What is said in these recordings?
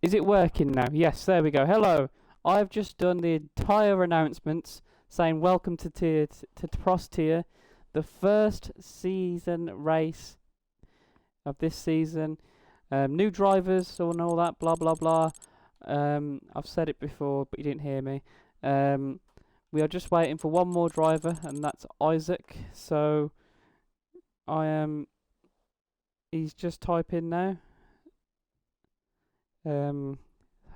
Is it working now? Yes, there we go. Hello. I've just done the entire announcements saying welcome to PROST Tier, the first season race of this season. New drivers and all that, blah blah blah. I've said it before, but you didn't hear me. We are just waiting for one more driver, and that's Isaac. So he's just typing now.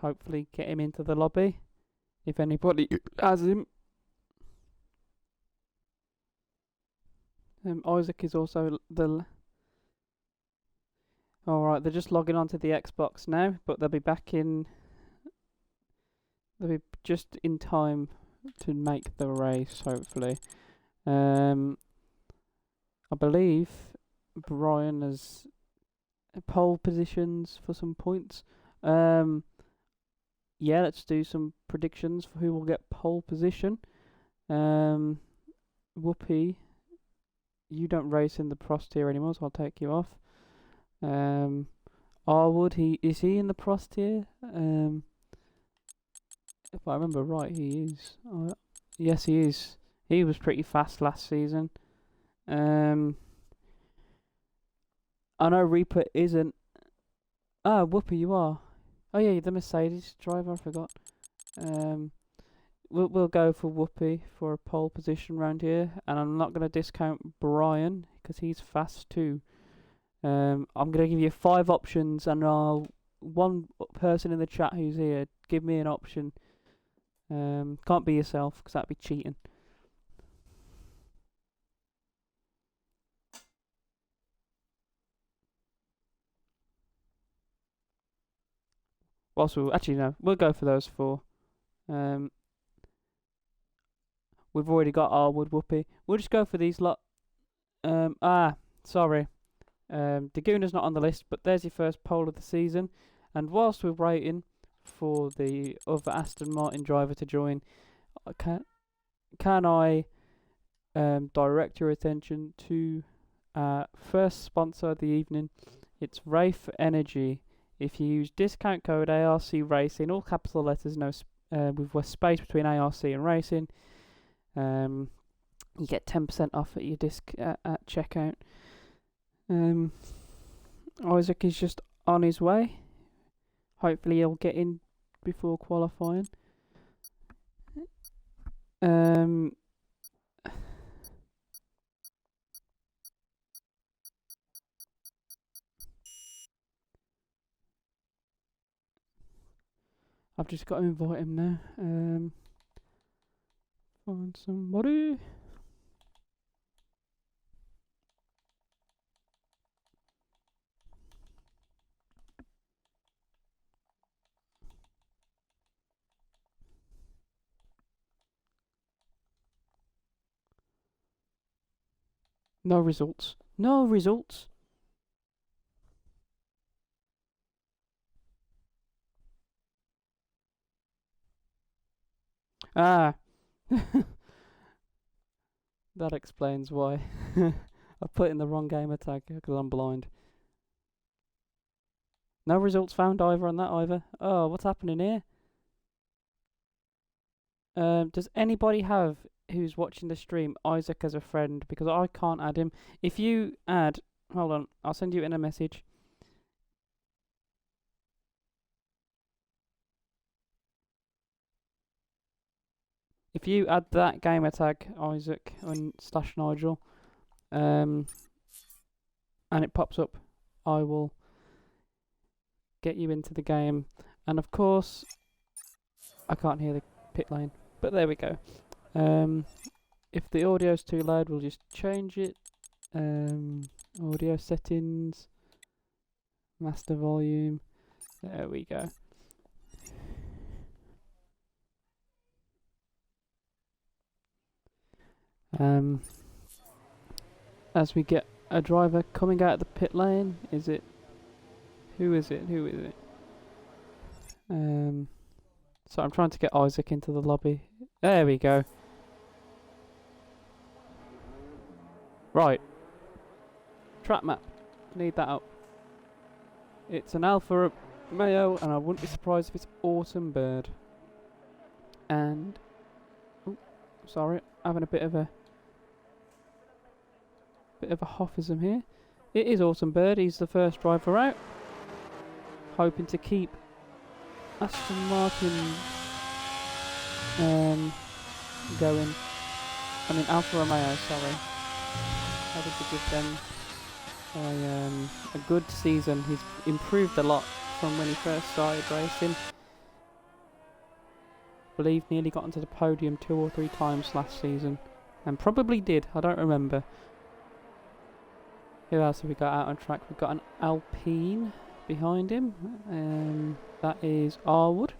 Hopefully get him into the lobby if anybody has him. Isaac is also Alright, they're just logging onto the Xbox now, but they'll be back in. They'll be just in time to make the race, hopefully. I believe Brian has pole positions for some points. Yeah, let's do some predictions for who will get pole position. Whoopi, you don't race in the PROST tier anymore, so I'll take you off. Arwood, is he in the PROST tier? If I remember right, he is. Yes, he is. He was pretty fast last season. I know Reaper isn't. Ah, Whoopi, you are. Oh yeah, you're the Mercedes driver. I forgot. We'll go for Whoopi for a pole position round here, and I'm not gonna discount Brian because he's fast too. I'm gonna give you 5 options, and one person in the chat who's here, give me an option. Can't be yourself because that'd be cheating. Well, so actually no, we'll go for those 4. We've already got Arwood, Whoopi. We'll just go for these lot. Sorry. Daguna's not on the list, but there's your first pole of the season. And whilst we're waiting for the other Aston Martin driver to join, can I direct your attention to first sponsor of the evening? It's Rafe Energy. If you use discount code ARC Racing, all capital letters, no with a space between ARC and Racing, you get 10% off at your at checkout. Isaac is just on his way. Hopefully he'll get in before qualifying. I've just got to invite him now. Find somebody. No results. No results. Ah. That explains why. I put in the wrong gamer tag because I'm blind. No results found either on that either. Oh, what's happening here? Does anybody have, who's watching the stream, Isaac as a friend? Because I can't add him. If you add, hold on, I'll send you in a message. If you add that gamer tag, Isaac and /Nigel, and it pops up, I will get you into the game. And of course, I can't hear the pit lane, but there we go. If the audio's too loud, we'll just change it. Audio settings, master volume. There we go. As we get a driver coming out of the pit lane, is it? Who is it? Who is it? So I'm trying to get Isaac into the lobby. There we go. Right. Track map. Need that up. It's an alpha Mayo, and I wouldn't be surprised if it's Autumn Bird. And sorry, having a bit of a hoffism here. It is Autumn Bird. He's the first driver out, hoping to keep Aston Martin going. I mean Alfa Romeo, sorry. Hoping to give them a good season. He's improved a lot from when he first started racing. I believe nearly got onto the podium 2 or 3 times last season, and probably did, I don't remember. Who else have we got out on track? We've got an Alpine behind him, that is Arwood,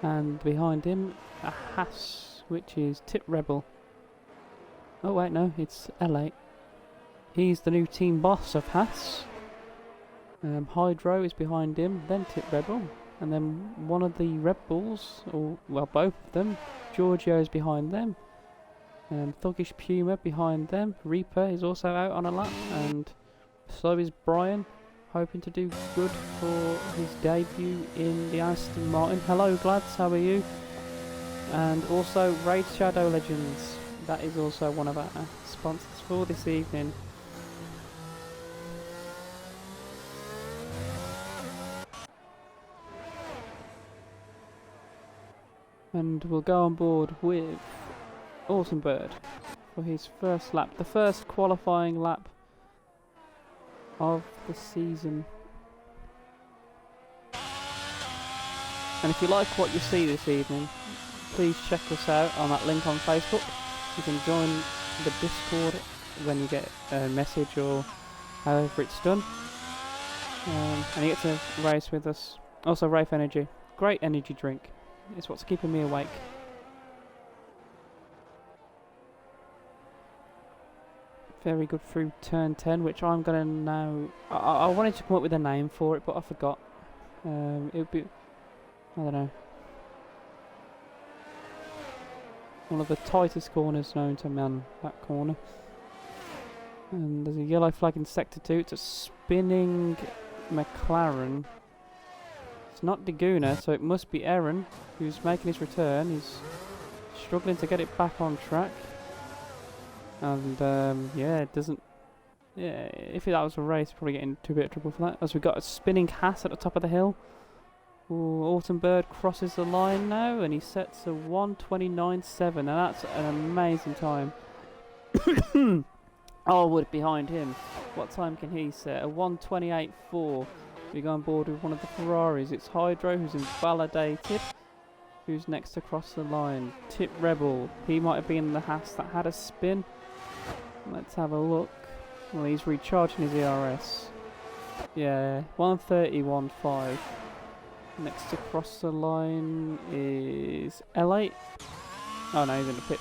and behind him a Haas, which is Tip Rebel. Oh wait, no, it's L8. He's the new team boss of Haas. Hydro is behind him, then Tip Rebel, and then one of the Red Bulls, or well, both of them. Giorgio is behind them. Thuggish Puma behind them. Reaper is also out on a lap, and so is Brian, hoping to do good for his debut in the Aston Martin. Hello, Glads, how are you? And also Raid Shadow Legends. That is also one of our sponsors for this evening. And we'll go on board with Autumn Bird for his first lap, the first qualifying lap of the season. And if you like what you see this evening, please check us out on that link on Facebook. You can join the Discord when you get a message or however it's done, and you get to race with us. Also Rafe Energy, great energy drink. It's what's keeping me awake. Very good through turn 10, which I'm gonna now. I wanted to come up with a name for it, but I forgot. It would be, I don't know, one of the tightest corners known to man. That corner. And there's a yellow flag in sector 2. It's a spinning McLaren. It's not Deguna, so it must be Aaron who's making his return. He's struggling to get it back on track. And yeah, it doesn't. Yeah, if that was a race, probably get into a bit of trouble for that. As we've got a spinning Haas at the top of the hill. Ooh, Autumn Bird crosses the line now, and he sets a 1:29.7, and that's an amazing time. Arwood behind him. What time can he set? A 1:28.4. We go on board with one of the Ferraris. It's Hydro, who's invalidated. Who's next to cross the line? Tip Rebel. He might have been the Haas that had a spin. Let's have a look. Well, he's recharging his ERS. Yeah, 1:31.5. Next to cross the line is L8. Oh no, he's in the pit.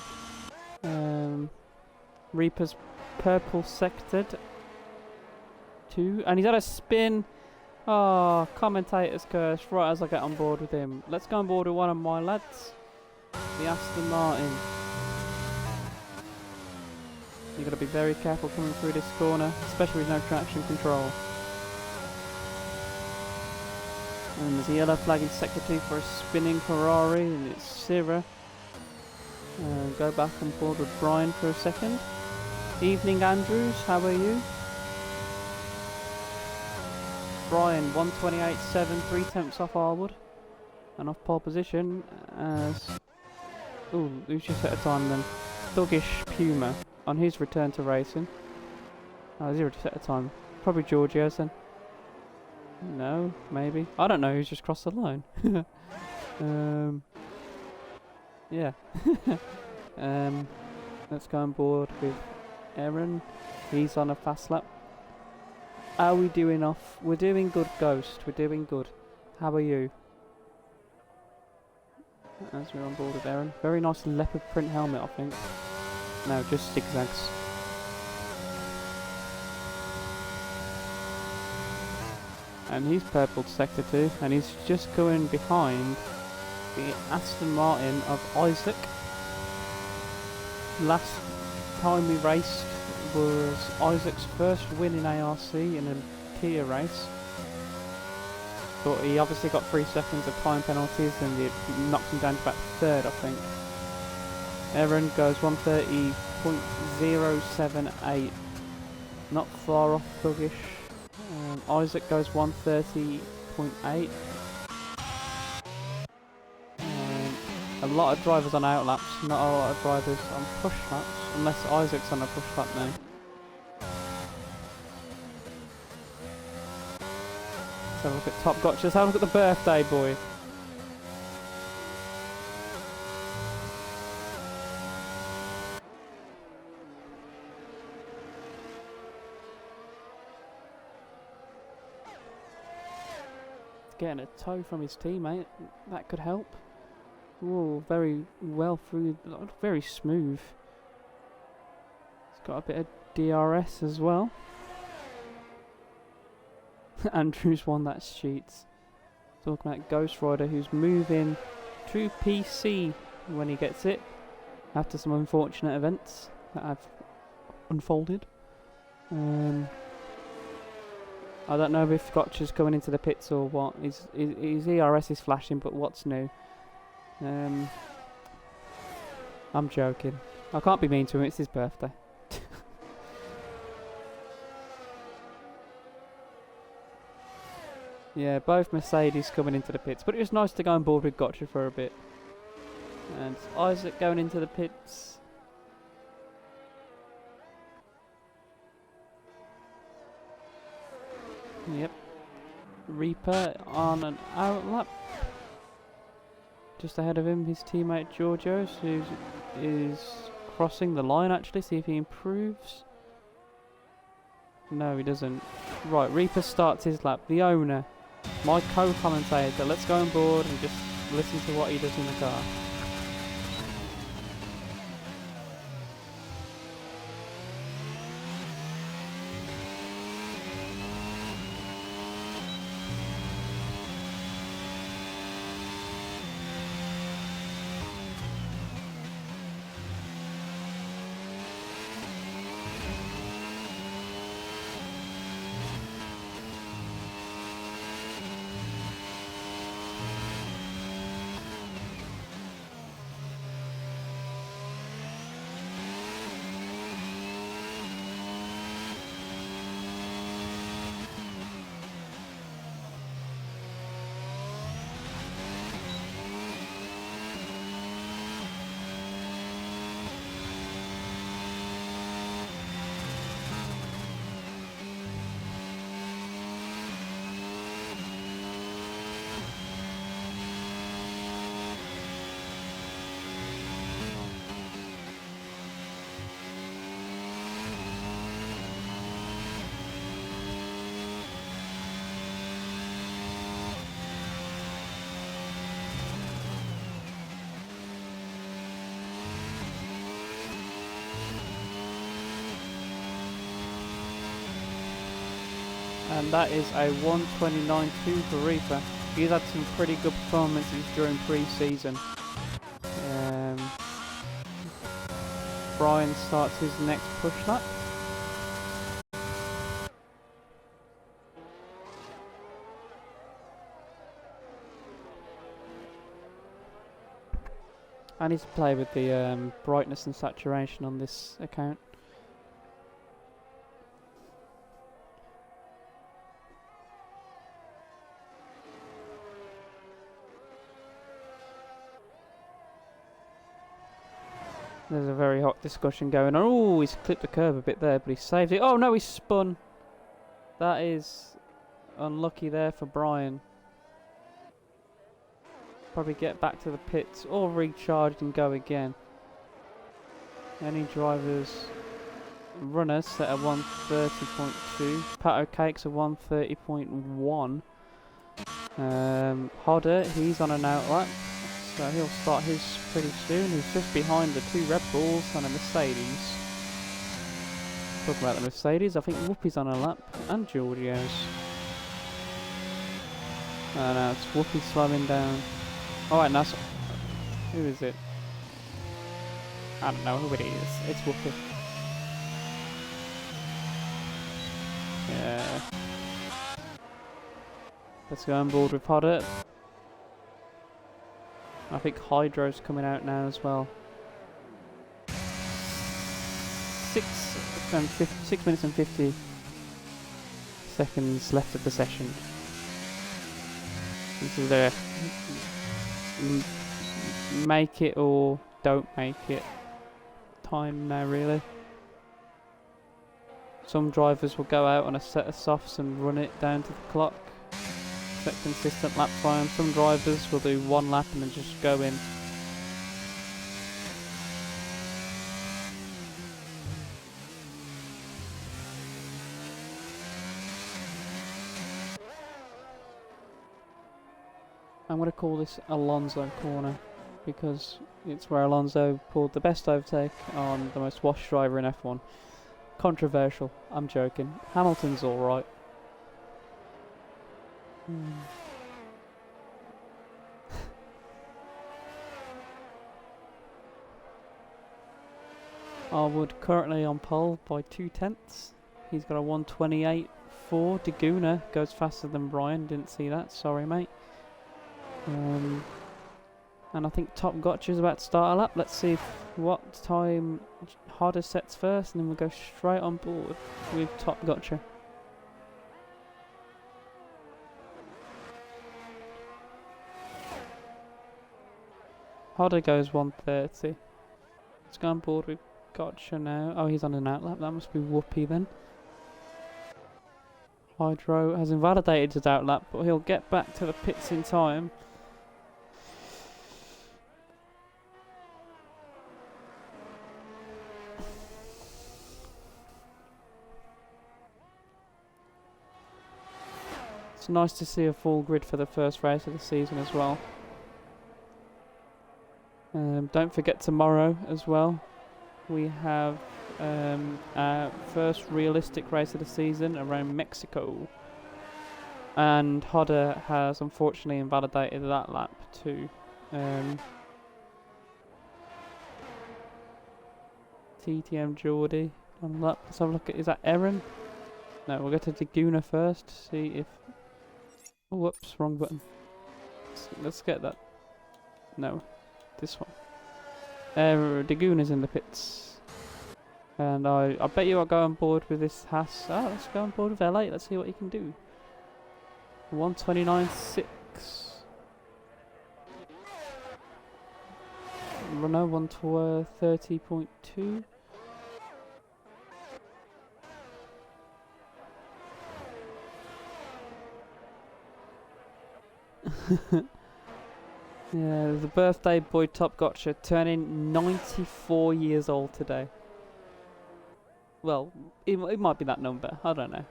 Reaper's purple sectored 2, and he's had a spin. Oh, commentator's curse, right as I get on board with him. Let's go on board with one of my lads, the Aston Martin. You've got to be very careful coming through this corner, especially with no traction control. And there's a yellow flag in sector 2 for a spinning Ferrari, and it's Sierra. Go back on board with Brian for a second. Evening, Andrews, how are you? Brian, 1:28.7, 3 tenths off Arwood, and off pole position as. Ooh, who's just at a time then? Thuggish Puma on his return to racing. Oh, 0 to set a time. Probably Giorgio's then. No, maybe. I don't know who's just crossed the line. Yeah. Let's go on board with Aaron. He's on a fast lap. How are we doing off? We're doing good, Ghost. We're doing good. How are you? As we're on board with Aaron. Very nice leopard print helmet, I think. No, just zigzags. And he's purple sector 2, and he's just going behind the Aston Martin of Isaac. Last time we raced was Isaac's first win in ARC in a tier race. But he obviously got 3 seconds of time penalties and it knocked him down to about 3rd, I think. Aaron goes 130.078. Not far off Thuggish. Isaac goes 130.8. A lot of drivers on outlaps, not a lot of drivers on push laps, unless Isaac's on a push lap now. Let's have a look at Top Gotcha. Let's have a look at the birthday boy. Getting a toe from his teammate, that could help. Ooh, very well through, very smooth. It's got a bit of DRS as well. Andrew's one, that's cheats. Talking about Ghost Rider, who's moving to PC when he gets it, after some unfortunate events that have unfolded. I don't know if Gotcha's coming into the pits or what. His ERS is flashing, but what's new? I'm joking. I can't be mean to him, it's his birthday. Yeah, both Mercedes coming into the pits, but it was nice to go on board with Gotcha for a bit. And Isaac going into the pits. Yep. Reaper on an outlap. Just ahead of him, his teammate Georgios, who is crossing the line actually, see if he improves. No, he doesn't. Right, Reaper starts his lap. The owner, my co-commentator, let's go on board and just listen to what he does in the car. And that is a 129.2 for Reaper. He's had some pretty good performances during pre-season. Brian starts his next push lap. I need to play with the brightness and saturation on this account. There's a very hot discussion going on. Oh, he's clipped the curb a bit there, but he saved it. Oh no, he's spun. That is unlucky there for Brian. Probably get back to the pits or recharge and go again. Any drivers, runners set at 130.2. Pat O'Cake's a 130.1. Hodder, he's on an outlap. So he'll start his pretty soon. He's just behind the 2 Red Bulls and a Mercedes. Talking about the Mercedes, I think Whoopi's on a lap and Giorgio's. Oh no, it's Whoopi slowing down. Alright, now who is it? I don't know who it is. It's Whoopi. Yeah. Let's go on board with Hodder. I think Hydro's coming out now as well. 6 minutes and 50 seconds left of the session. This is the make it or don't make it time now, really. Some drivers will go out on a set of softs and run it down to the clock, set consistent lap time. Some drivers will do one lap and then just go in. I'm going to call this Alonso corner because it's where Alonso pulled the best overtake on the most washed driver in F1. Controversial, I'm joking. Hamilton's alright. Arwood currently on pole by 2/10. He's got a 1:28.4. Daguna goes faster than Brian, didn't see that, sorry mate. And I think Top Gotcha is about to start a lap. Let's see what time Hodder sets first, and then we'll go straight on board with Top Gotcha. Hodder goes 1:30. Let's go on board with Gotcha now. Oh, he's on an outlap. That must be Whoopi then. Hydro has invalidated his outlap, but he'll get back to the pits in time. It's nice to see a full grid for the first race of the season as well. Don't forget tomorrow as well. We have our first realistic race of the season around Mexico. And Hodder has unfortunately invalidated that lap too. TTM Geordie on lap. Let's have a look at, is that Erin? No, we'll go to Daguna first to see if... Oh, whoops, wrong button. Let's get that. No, this one. Daguna's in the pits. And I bet you I'll go on board with this Haas. Oh, let's go on board with L8. Let's see what he can do. 1:29.6. Renault 1:30.2. Yeah, the birthday boy Top Gotcha turning 94 years old today. Well, it might be that number, I don't know.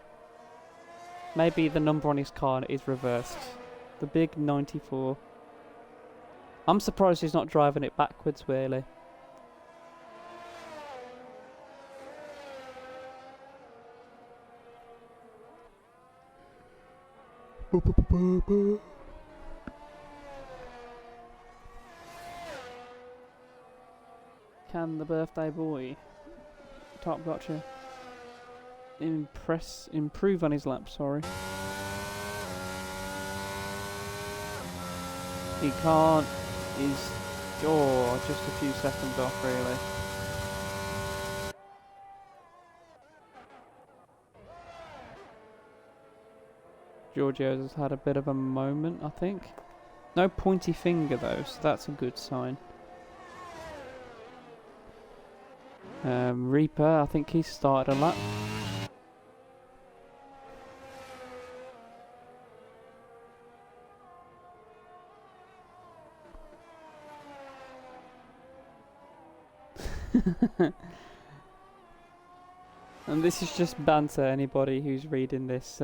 Maybe the number on his card is reversed. The big 94. I'm surprised he's not driving it backwards, really. Can the birthday boy, Top Gotcha, improve on his lap, sorry. He can't, he's, just a few seconds off really. Giorgio's has had a bit of a moment, I think. No pointy finger though, so that's a good sign. Reaper, I think he started a lap. And this is just banter, anybody who's reading this.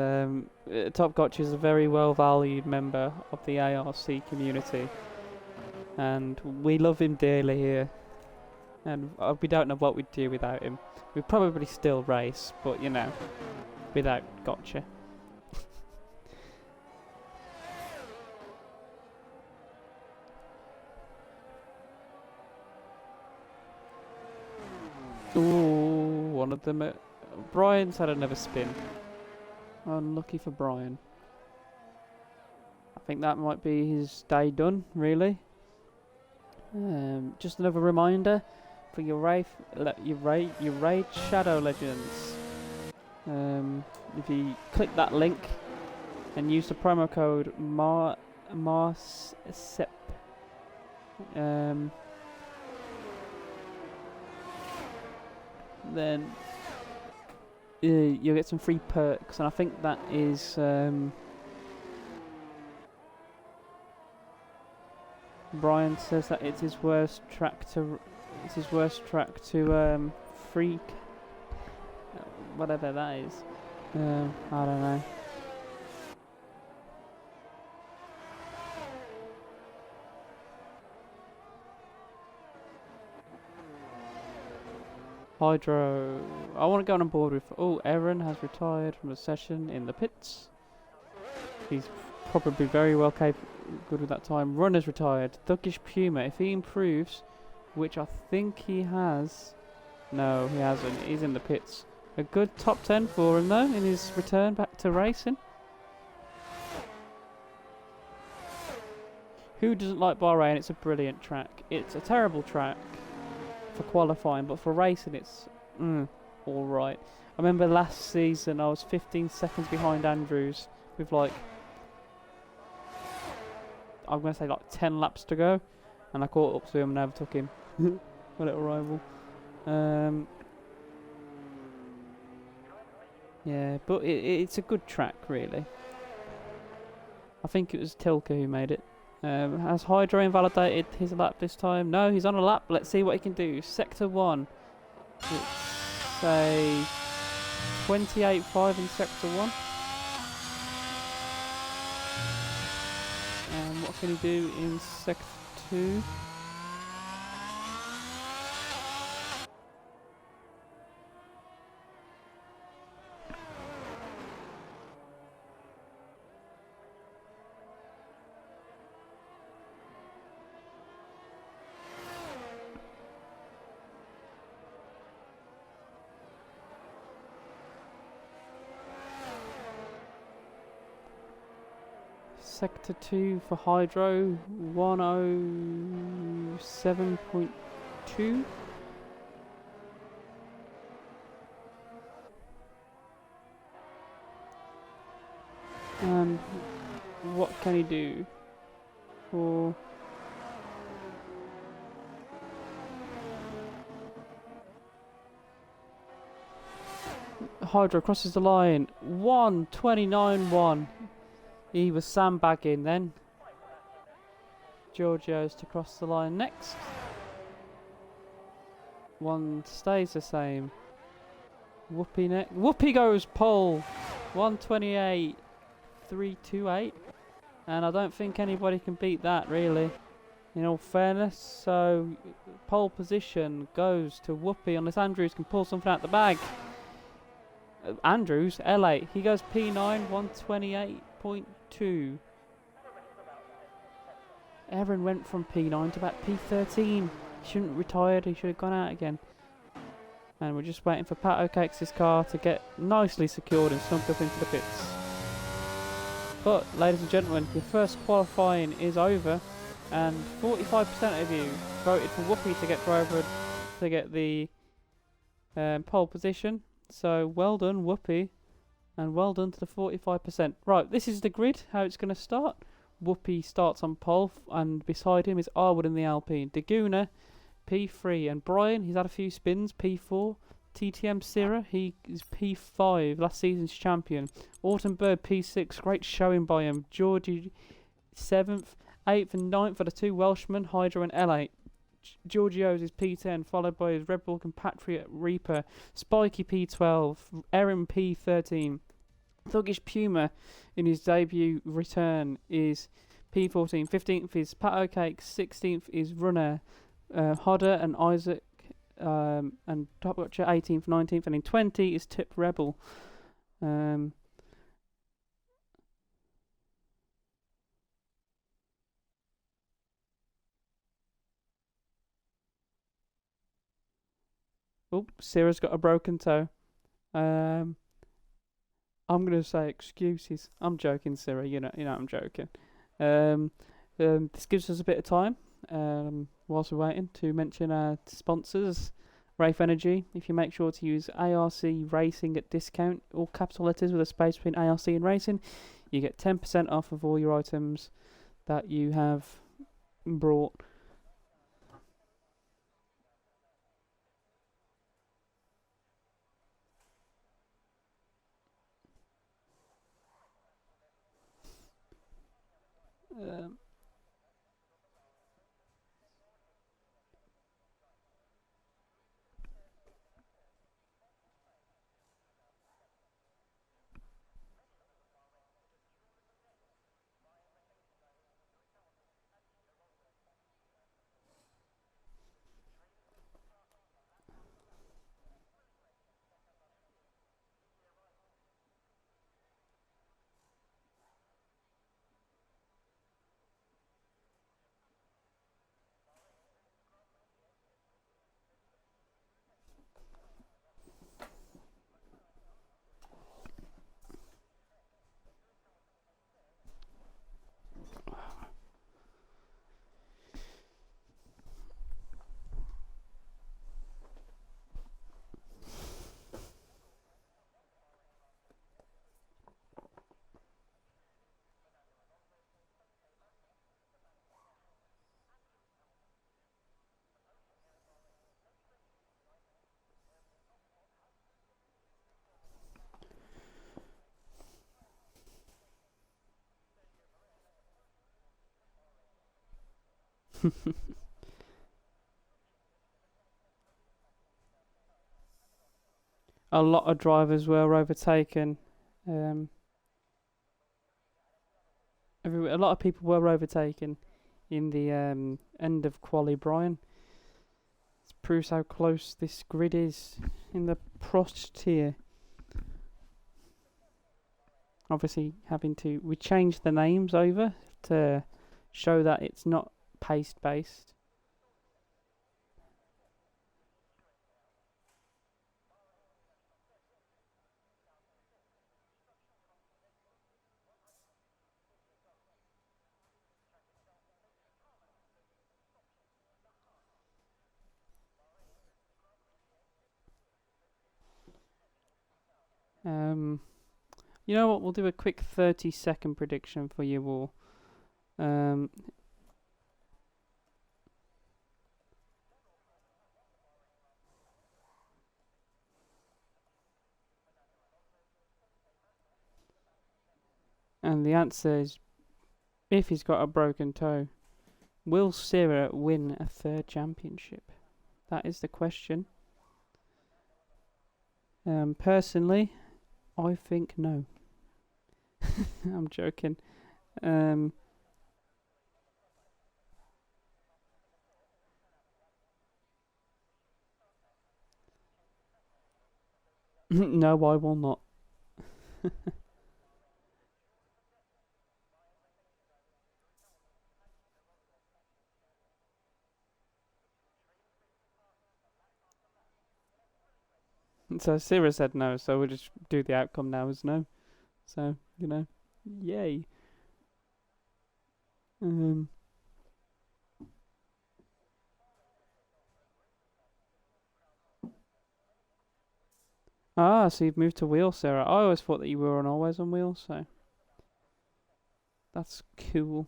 Top Gotcha is a very well valued member of the ARC community. And we love him dearly here. And we don't know what we'd do without him. We'd probably still race, but you know, without Gotcha. Ooh, one of them. Brian's had another spin. Unlucky for Brian. think that might be his day done, really. Just another reminder for your raid Shadow Legends. If you click that link and use the promo code MARSEP, then you'll get some free perks, and I think that is Brian says that it's his worst track to freak, whatever that is. I don't know. Hydro. I want to go on board with. Oh, Aaron has retired from a session in the pits. He's probably very well good with that time. Runner's retired. Thuggish Puma. If he improves, which I think he has. No, he hasn't. He's in the pits. A good top 10 for him though in his return back to racing. Who doesn't like Bahrain? It's a brilliant track. It's a terrible track for qualifying, but for racing it's alright. I remember last season I was 15 seconds behind Andrews with like, I'm going to say like 10 laps to go, and I caught up to him and overtook him. My little rival. Yeah, but it's a good track really. I think it was Tilka who made it. Has Hydro invalidated his lap this time? No, he's on a lap. Let's see what he can do. Sector 1. It's say 28.5 in Sector 1. And what can he do in Sector 2? Sector 2 for Hydro, 107.2. And what can he do for Hydro crosses the line? 1:29.1. He was sandbagging then. Giorgio's to cross the line next. One stays the same. Whoopi next. Whoopi goes pole. 1:28.328. And I don't think anybody can beat that really, in all fairness. So pole position goes to Whoopi unless Andrews can pull something out the bag. Andrews, L8. He goes P9, 1:28.2. Aaron went from P9 to about P13. He shouldn't have retired, he should have gone out again. And we're just waiting for Pat O'Cakes' car to get nicely secured and snugged up into the pits. But, ladies and gentlemen, your first qualifying is over, and 45% of you voted for Whoopi to get the pole position. So well done, Whoopi, and well done to the 45%. Right, this is the grid, how it's going to start. Whoopi starts on pole, and beside him is Arwood in the Alpine. Daguna, P3, and Brian, he's had a few spins, P4. TTM Sierra, he is P5, last season's champion. Autumn Bird, P6, great showing by him. Georgie, 7th, 8th and 9th for the two Welshmen, Hydro and L8. Giorgio's is P10, followed by his Red Bull compatriot Reaper. Spiky P12, Erin P13. Thuggish Puma in his debut return is P14. 15th is Pat O'Cakes. 16th is Runner Hodder and Isaac. And Top Watcher 18th, 19th, and in 20 is Tip Rebel. Oh, Sarah's got a broken toe. I'm gonna say excuses. I'm joking, Sarah. You know I'm joking. Um, this gives us a bit of time, whilst we're waiting, to mention our sponsors. Rafe Energy. If you make sure to use ARC Racing at discount, all capital letters with a space between ARC and Racing, you get 10% off of all your items that you have brought. Um, a lot of drivers were overtaken. Um, a lot of people were overtaken in the end of quali, Brian. It proves how close this grid is in the PROST tier. Obviously, we changed the names over to show that it's not pace based. Um, you know what? We'll do a quick 30-second prediction for you all. Um, and the answer is, if he's got a broken toe, will Sierra win a third championship? That is the question. Personally, I think no. I'm joking. Um, no, I will not. So Sierra said no, so we'll just do the outcome now as no. So, yay. Um, so you've moved to wheels, Sarah. I always thought that you were always on wheels, so that's cool.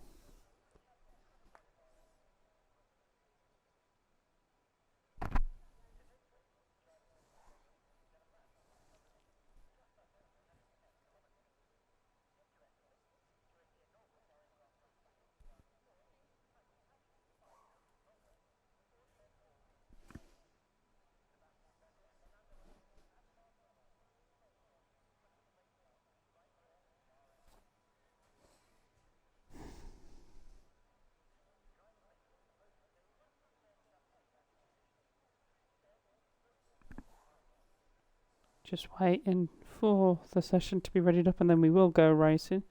Just waiting for the session to be readied up, and then we will go racing.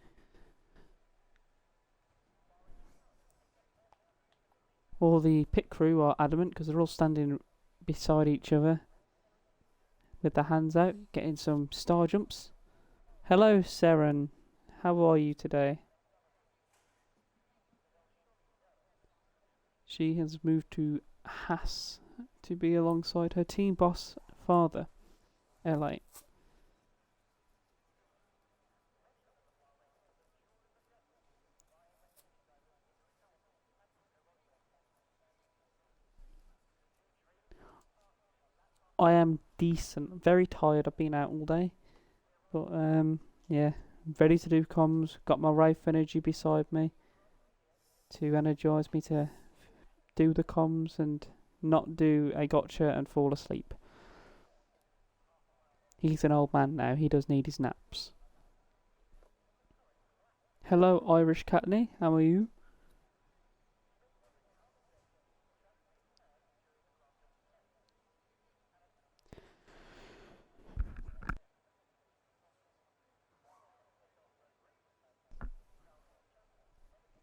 All the pit crew are adamant because they're all standing beside each other with their hands out, getting some star jumps. Hello, Seren. How are you today? She has moved to Haas to be alongside her team boss father, LA. I am decent. Very tired. I've been out all day. But, yeah. Ready to do comms. Got my Wraith energy beside me to energise me to do the comms and not do a gotcha and fall asleep. He's an old man now. He does need his naps. Hello, Irish Catney. How are you?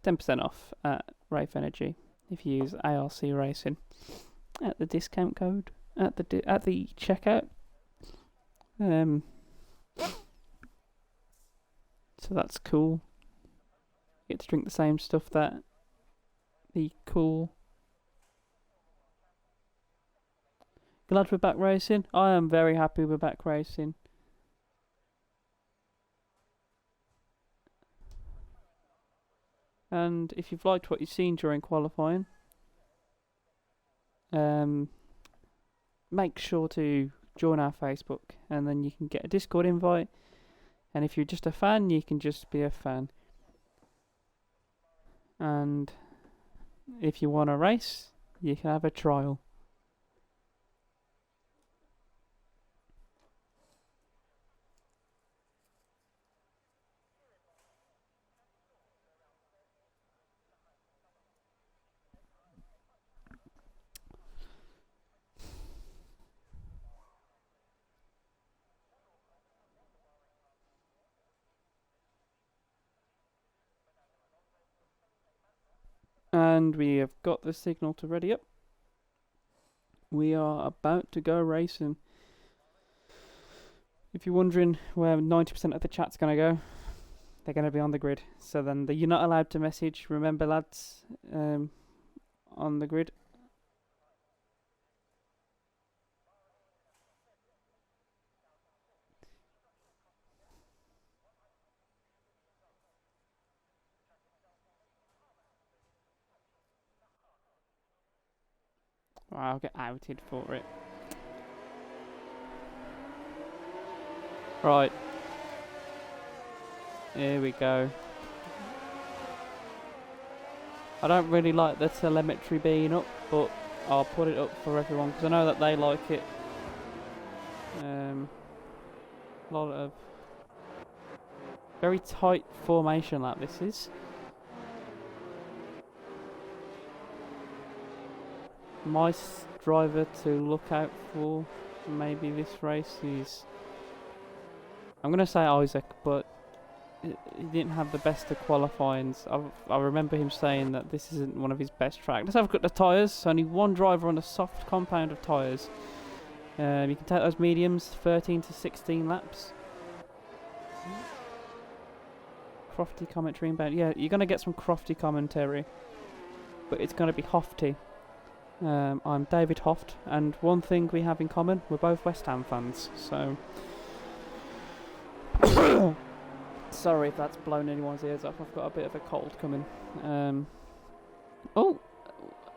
%10 off at Wraith Energy if you use ARC Racing at the discount code at the checkout. So that's cool. You get to drink the same stuff that the cool. Glad we're back racing. I am very happy we're back racing. And if you've liked what you've seen during qualifying, make sure to join our Facebook, and then you can get a Discord invite. And if you're just a fan, you can just be a fan. And if you want to race, you can have a trial. And we have got the signal to ready up. We are about to go racing. If you're wondering where 90% of the chat's going to go, they're going to be on the grid. So then you're not allowed to message. Remember, lads, on the grid. I'll get outed for it. Right. Here we go. I don't really like the telemetry being up, but I'll put it up for everyone because I know that they like it. A lot of very tight formation like this is. My driver to look out for maybe this race is, I'm going to say Isaac, but he didn't have the best of qualifyings. I remember him saying that this isn't one of his best tracks. Let's have a look at the tyres. Only one driver on a soft compound of tyres. You can take those mediums, 13 to 16 laps. Crofty commentary inbound. Yeah, you're going to get some crofty commentary, but it's going to be Hofty. I'm David Hoft, and one thing we have in common, we're both West Ham fans, so... Sorry if that's blown anyone's ears off, I've got a bit of a cold coming. Oh!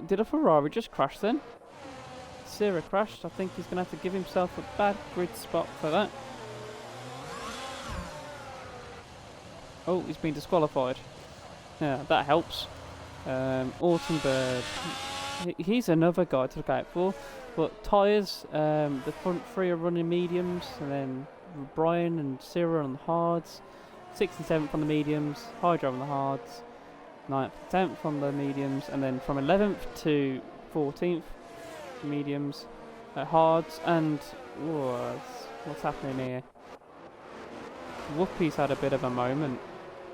Did a Ferrari just crash then? Sierra crashed. I think he's going to have to give himself a bad grid spot for that. Oh, he's been disqualified. Yeah, that helps. Autumn Bird. He's another guy to look out for. But tyres, the front three are running mediums, and then Brian and Sarah on the hards. 6th and 7th on the mediums, Hydro on the hards. 9th and 10th on the mediums, and then from 11th to 14th, mediums, hards, and what's happening here? Whoopi's had a bit of a moment,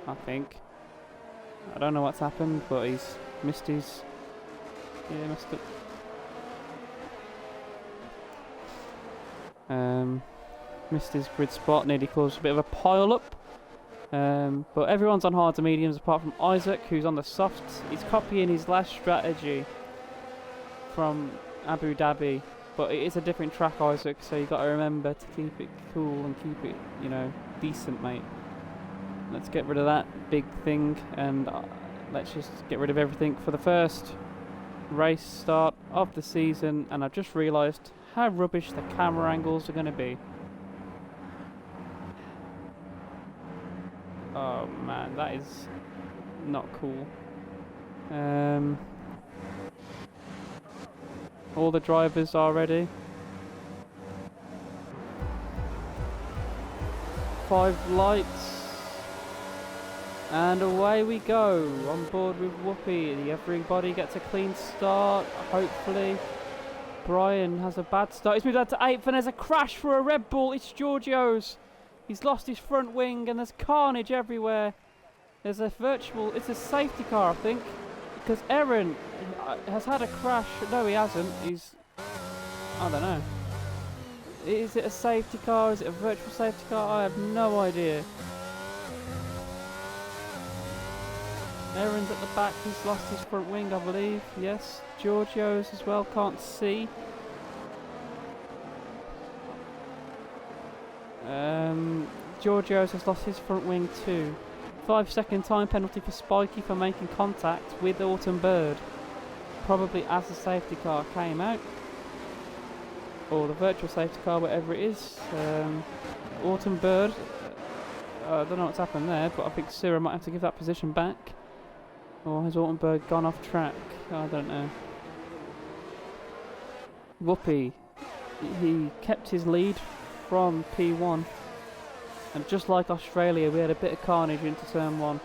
I think. I don't know what's happened, but he's missed his... Yeah, missed it. Missed his grid spot, nearly caused a bit of a pile up. But everyone's on hards and mediums apart from Isaac, who's on the softs. He's copying his last strategy from Abu Dhabi, but it is a different track, Isaac, so you got to remember to keep it cool and keep it, you know, decent, mate. Let's get rid of that big thing and let's just get rid of everything for the first race start of the season. And I've just realised how rubbish the camera angles are going to be. Oh man, that is not cool. All the drivers are ready. 5 lights. And away we go, on board with Whoopi. Everybody gets a clean start, hopefully. Brian has a bad start. He's moved out to 8th and there's a crash for a Red Bull. It's Giorgio's. He's lost his front wing and there's carnage everywhere. There's a it's a safety car, I think. Because Aaron has had a crash. No, he hasn't. I don't know. Is it a safety car? Is it a virtual safety car? I have no idea. Aaron's at the back, he's lost his front wing, I believe. Yes, Giorgio's as well, can't see. Giorgio's has lost his front wing too. 5-second time penalty for Spikey for making contact with Autumn Bird. Probably as the safety car came out. Or the virtual safety car, whatever it is. Autumn Bird, I don't know what's happened there, but I think Sarah might have to give that position back. Or has Autumnberg gone off track? I don't know. Whoopi, he kept his lead from P1. And just like Australia, we had a bit of carnage into turn 1.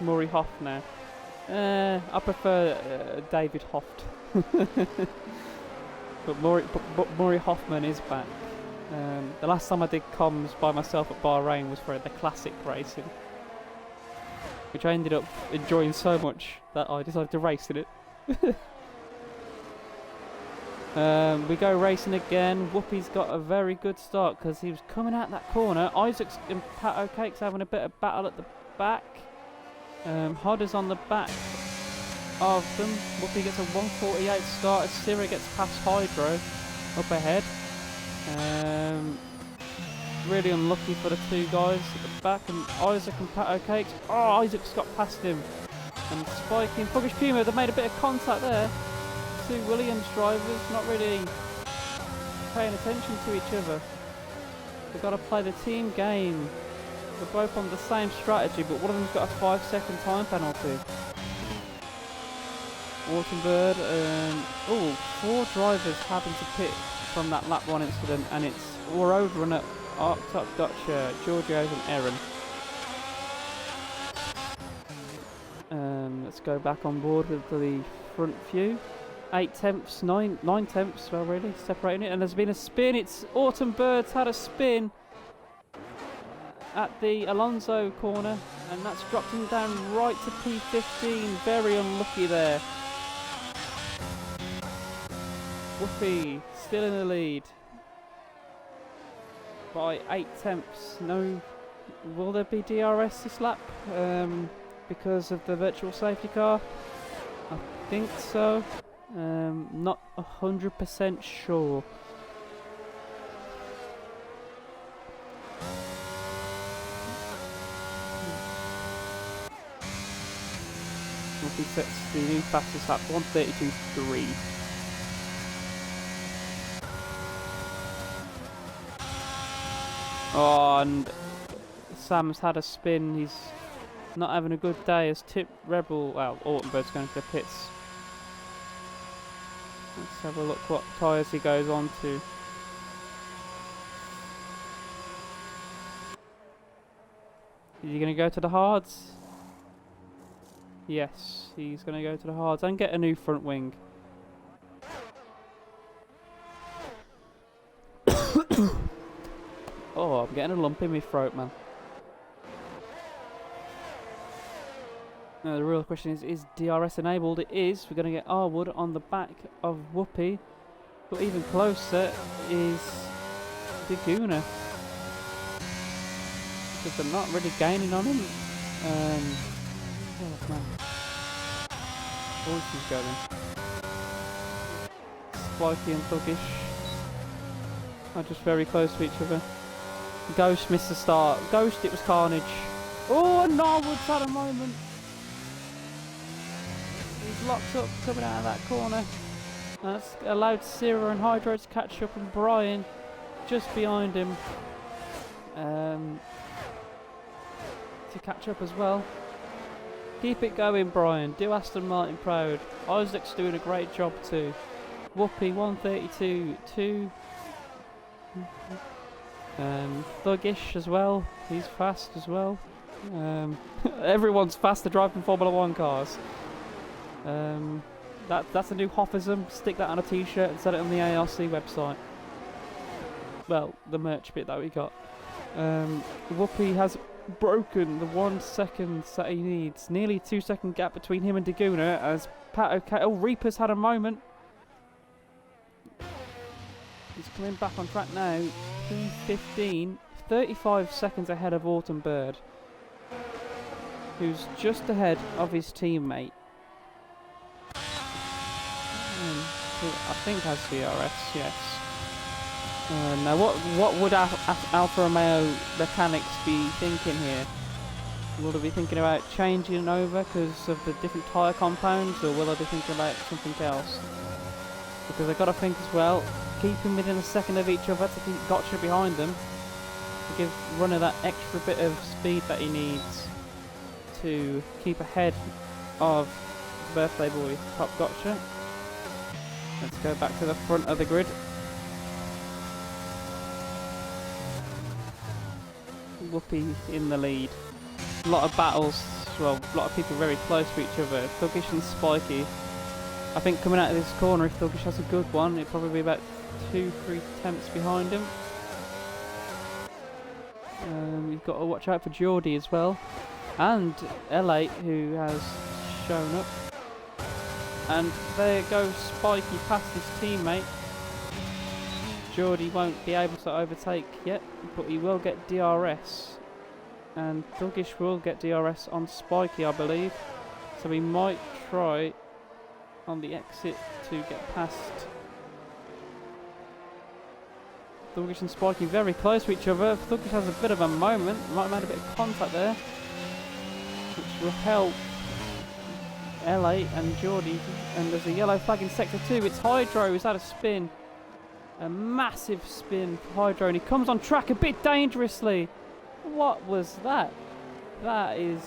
Murray Hoff now. I prefer David Hoft. But Murray Hoffman is back. The last time I did comms by myself at Bahrain was for the classic racing, which I ended up enjoying so much that I decided to race in it. We go racing again. Whoopi's got a very good start because he was coming out that corner. Isaac's and Pat O'Cake's having a bit of battle at the back. Hodder's on the back of them. Whoopi gets a 1:48 start as Syrah gets past Hydro up ahead. Really unlucky for the 2 guys at the back, and Isaac and Pat O'Cakes. Oh, Isaac's got past him. And Spikey and Puggish Puma, they've made a bit of contact there. 2 Williams drivers not really paying attention to each other. They've got to play the team game. They're both on the same strategy, but one of them's got a 5-second time penalty. Autumn Bird, 4 drivers having to pit from that lap 1 incident, and we're over at Top Dutch, Giorgio's and Aaron. Let's go back on board with the front few. 8 tenths, 9 tenths, well really, separating it, and there's been a spin. It's Autumn Bird's had a spin at the Alonso corner, and that's dropped him down right to P15. Very unlucky there. Whoopi still in the lead by 8 tenths. No, will there be DRS this lap because of the virtual safety car? I think so. Not 100% sure. Whoopi sets the new fastest lap, 1:32.3. Oh, and Sam's had a spin. He's not having a good day as Rebel, well, Autumnbird's going to the pits. Let's have a look what tyres he goes on to. Is he going to go to the hards? Yes, he's going to go to the hards and get a new front wing. Oh, I'm getting a lump in my throat, man. Now, the real question is DRS enabled? It is. We're going to get Arwood on the back of Whoopi. But even closer is Diguna. Because they're not really gaining on him. Oh man. Voice is going. Spiky and Thuggish are just very close to each other. Ghost missed the start. Ghost, it was carnage. Oh, and Norwood's had a moment. He's locked up coming out of that corner. That's allowed Sierra and Hydro to catch up, and Brian just behind him to catch up as well. Keep it going, Brian. Do Aston Martin proud. Isaac's doing a great job too. Whoopi 132 2. Thuggish as well. He's fast as well. Everyone's faster driving Formula 1 cars. That's a new Hoffism. Stick that on a t-shirt and set it on the ARC website. Well, the merch bit that we got. Whoopi has broken the 1 second that he needs. Nearly 2 second gap between him and Daguna as Oh, Reaper's had a moment. He's coming back on track now. P15, 35 seconds ahead of Autumn Bird, who's just ahead of his teammate. Who I think has DRS, yes. Now, what would Alfa Romeo mechanics be thinking here? Will they be thinking about changing over because of the different tyre compounds, or will they be thinking about something else? Because they've got to think as well, keeping within a second of each other to keep Gotcha behind them, to give Runner that extra bit of speed that he needs to keep ahead of Birthday Boy Top Gotcha. Let's go back to the front of the grid. Whoopi in the lead. A lot of battles, well, a lot of people very close to each other. Thuggish and Spiky. I think coming out of this corner, if Thuggish has a good one, it'll probably be about 2-3 tenths behind him. You've got to watch out for Geordie as well. And L8, who has shown up. And there goes Spiky past his teammate. Geordie won't be able to overtake yet, but he will get DRS. And Thuggish will get DRS on Spiky, I believe. So he might try on the exit to get past. Thuggish and Spiky very close to each other. Thuggish has a bit of a moment. Might have made a bit of contact there, which will help L8 and Geordie. And there's a yellow flag in sector 2. It's Hydro who's had a spin. A massive spin for Hydro, and he comes on track a bit dangerously. What was that? That is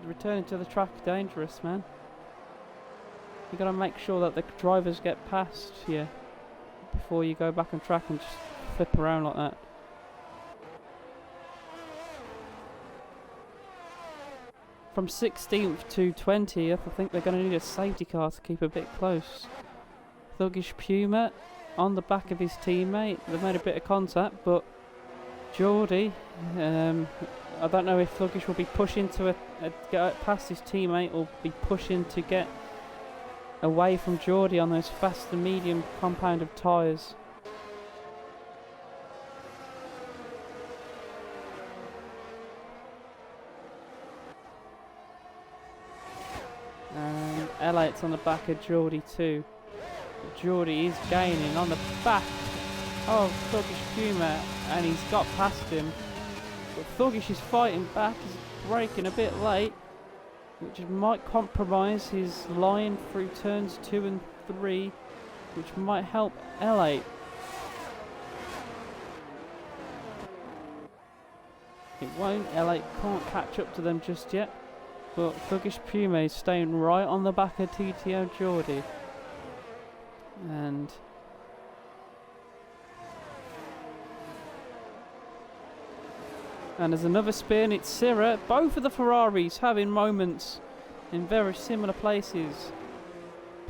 returning to the track dangerous, man. You got to make sure that the drivers get past you before you go back on track and just flip around like that. From 16th to 20th, I think they're going to need a safety car to keep a bit close. Thuggish Puma on the back of his teammate. They've made a bit of contact, but Geordie, I don't know if Thuggish will be pushing to get past his teammate or be pushing to get away from Geordie on those fast and medium compound of tyres. And L8's on the back of Geordie too. Geordie is gaining on the back of Thuggish Puma, and he's got past him. But Thuggish is fighting back, he's braking a bit late, which might compromise his line through turns 2 and 3, which might help L8. It won't, L8 can't catch up to them just yet, but Thuggish Puma is staying right on the back of TTO Geordie. And there's another spin, it's Sierra. Both of the Ferraris having moments in very similar places.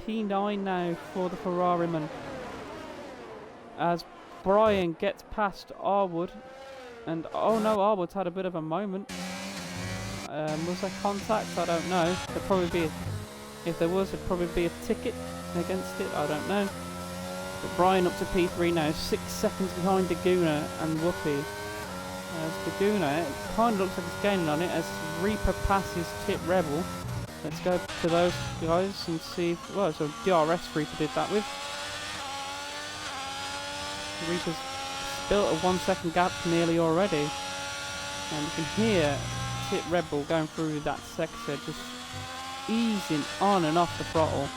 P9 now for the Ferrari-man. As Brian gets past Arwood. And oh no, Arwood's had a bit of a moment. Was there contact? I don't know. There'd probably be if there was, there'd probably be a ticket against it. I don't know. But Brian up to P3 now, 6 seconds behind Daguna and Whoopi. As Laguna, it kind of looks like it's gaining on it as Reaper passes Tip Rebel. Let's go to those guys and see if, well, so DRS Reaper did that with. Reaper's built a 1 second gap nearly already. And you can hear Tip Rebel going through that sector, just easing on and off the throttle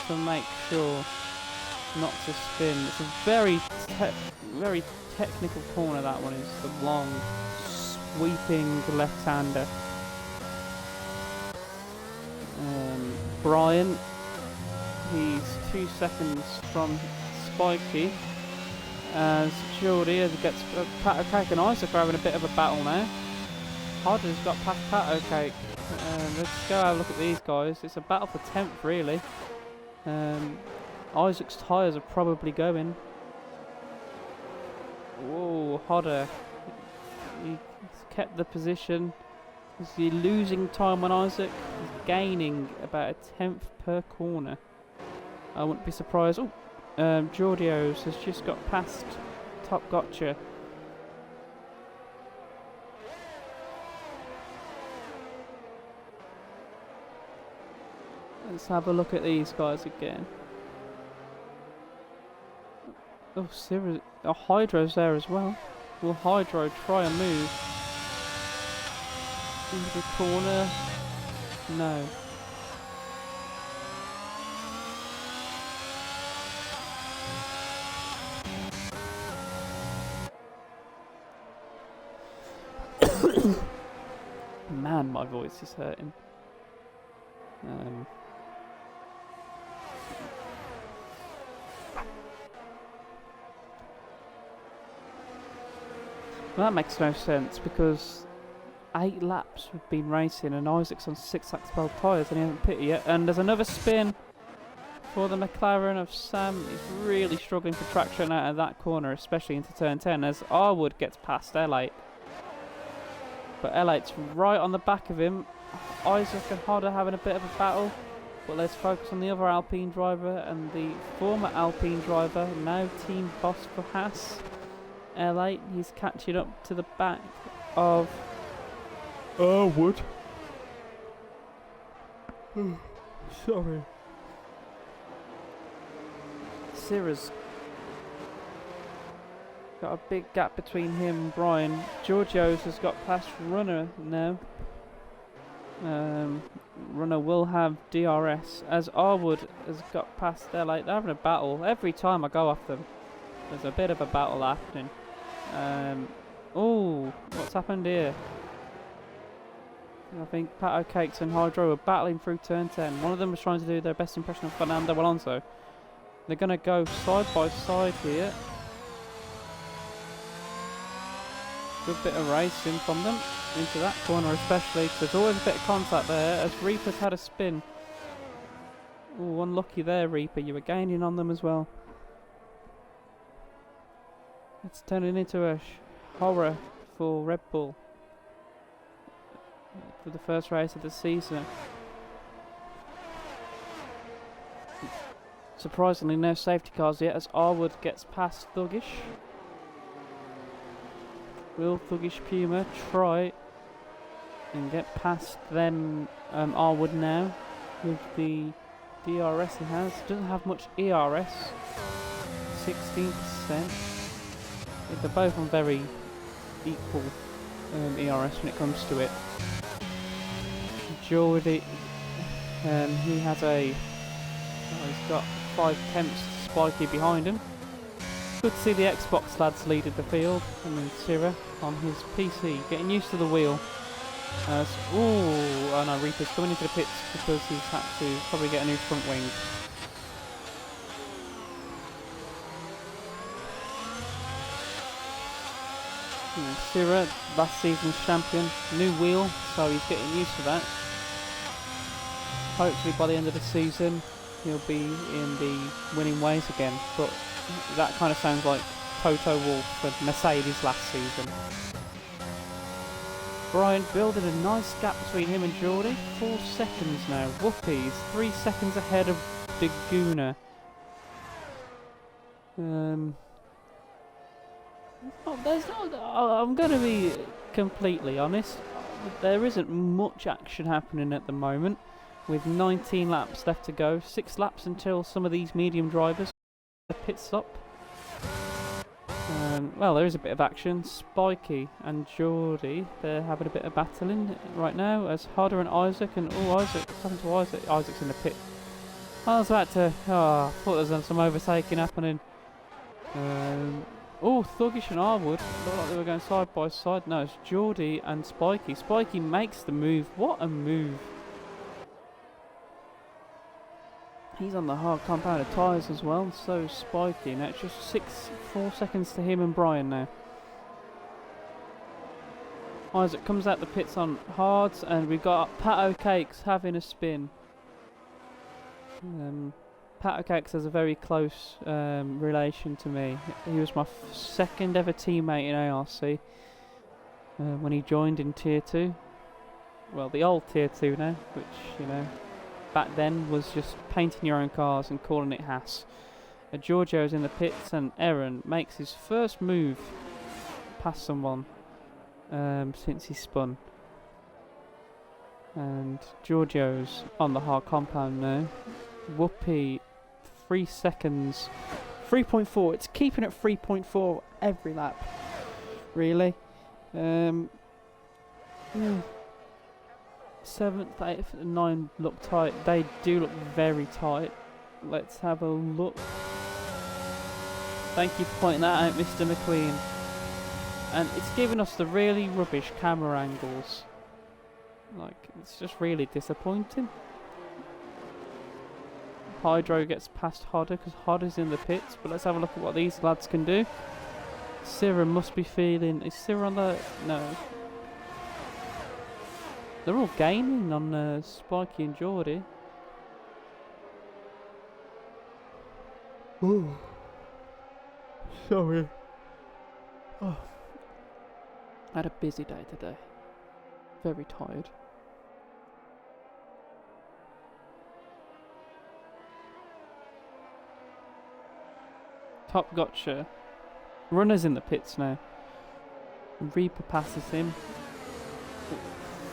to make sure not to spin. It's a very technical corner, that one is. The long, sweeping left-hander. Brian, he's 2 seconds from Spiky. As Geordie gets Pat O'Cake and Isaac are having a bit of a battle now. Hodder's got past Pat O'Cake. Let's go have a look at these guys. It's a battle for 10th, really. Isaac's tyres are probably going. Whoa, Hodder. He's kept the position. Is he losing time on Isaac? He's gaining about a 10th per corner. I wouldn't be surprised. Oh, Georgios has just got past Top Gotcha. Let's have a look at these guys again. Oh, seriously. Oh, Hydro's there as well. Will Hydro try and move into the corner? No. Man, my voice is hurting. Well, that makes no sense because 8 laps we've been racing and Isaac's on 6 Axpel tyres and he hasn't pitted yet. And there's another spin for the McLaren of Sam. He's really struggling for traction out of that corner, especially into turn 10 as Arwood gets past L8. But L8's right on the back of him. Isaac and Hodder having a bit of a battle. But let's focus on the other Alpine driver and the former Alpine driver, now team boss for Haas. L8, he's catching up to the back of Arwood. Sorry. Sira's got a big gap between him and Brian. Georgios has got past Runner now. Runner will have DRS as Arwood has got past L8. They're having a battle. Every time I go off them, there's a bit of a battle happening. Oh, what's happened here? I think Pat O'Cakes and Hydro are battling through turn 10. One of them was trying to do their best impression of Fernando Alonso. They're going to go side by side here. Good bit of racing from them into that corner especially. There's always a bit of contact there as Reaper's had a spin. Oh, unlucky there, Reaper. You were gaining on them as well. It's turning into a horror for Red Bull for the first race of the season. Surprisingly, no safety cars yet as Arwood gets past Thuggish. Will Thuggish Puma try and get past them Arwood now with the DRS he has? Doesn't have much ERS, 16%. They're both on very equal ERS when it comes to it. Geordie, he has he's got 5 tenths Spiky behind him. Good to see the Xbox lads leading the field, and then Sira on his PC, getting used to the wheel. Oh no, Reaper's coming into the pits because he's had to probably get a new front wing. Sira, last season's champion, new wheel, so he's getting used to that. Hopefully by the end of the season he'll be in the winning ways again, but that kind of sounds like Toto Wolff and Mercedes last season. Brian building a nice gap between him and Geordie, 4 seconds now. Whoopies, 3 seconds ahead of Laguna. There's not. I'm going to be completely honest. There isn't much action happening at the moment. With 19 laps left to go, 6 laps until some of these medium drivers pit stop. Well, there is a bit of action. Spiky and Geordie, they're having a bit of battling right now as Hodder and Isaac and Isaac, what's happened to Isaac? Isaac's in the pit. I was about to, I thought there was some overtaking happening. Thuggish and Arwood looked like they were going side by side. No, it's Geordie and Spiky. Spiky makes the move. What a move! He's on the hard compounded tyres as well, and so is Spiky. Now it's just 4 seconds to him and Brian now. Isaac comes out the pits on hards, and we've got Pat O'Cakes having a spin. Pat O'Cakes has a very close relation to me. He was my second ever teammate in ARC when he joined in Tier 2. Well, the old Tier 2 now, which, you know, back then was just painting your own cars and calling it Haas. Giorgio's in the pits, and Aaron makes his first move past someone since he spun. And Giorgio's on the hard compound now. Whoopee, 3 seconds. 3.4, it's keeping at 3.4 every lap. Really. 7th, 8th and 9th look tight. They do look very tight. Let's have a look. Thank you for pointing that out, Mr. McQueen. And it's giving us the really rubbish camera angles. Like, it's just really disappointing. Hydro gets past Hodder because Hodder's in the pits, but let's have a look at what these lads can do. Syrah must be feeling... Is Syrah on the... No. They're all gaining on Spiky and Geordie. Ooh. Sorry. Oh. I had a busy day today. Very tired. Top gotcha. Runner's in the pits now. Reaper passes him.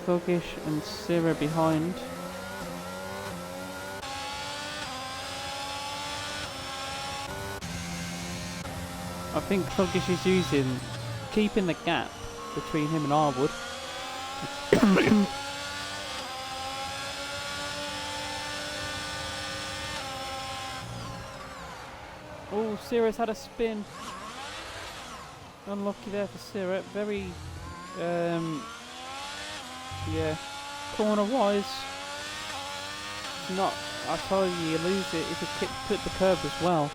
Thuggish and Syrah behind. I think Thuggish is keeping the gap between him and Arwood. Oh, Syrah's had a spin. Unlucky there for Syrah. Very, yeah, corner wise. Not, I told you lose it if you put the curb as well.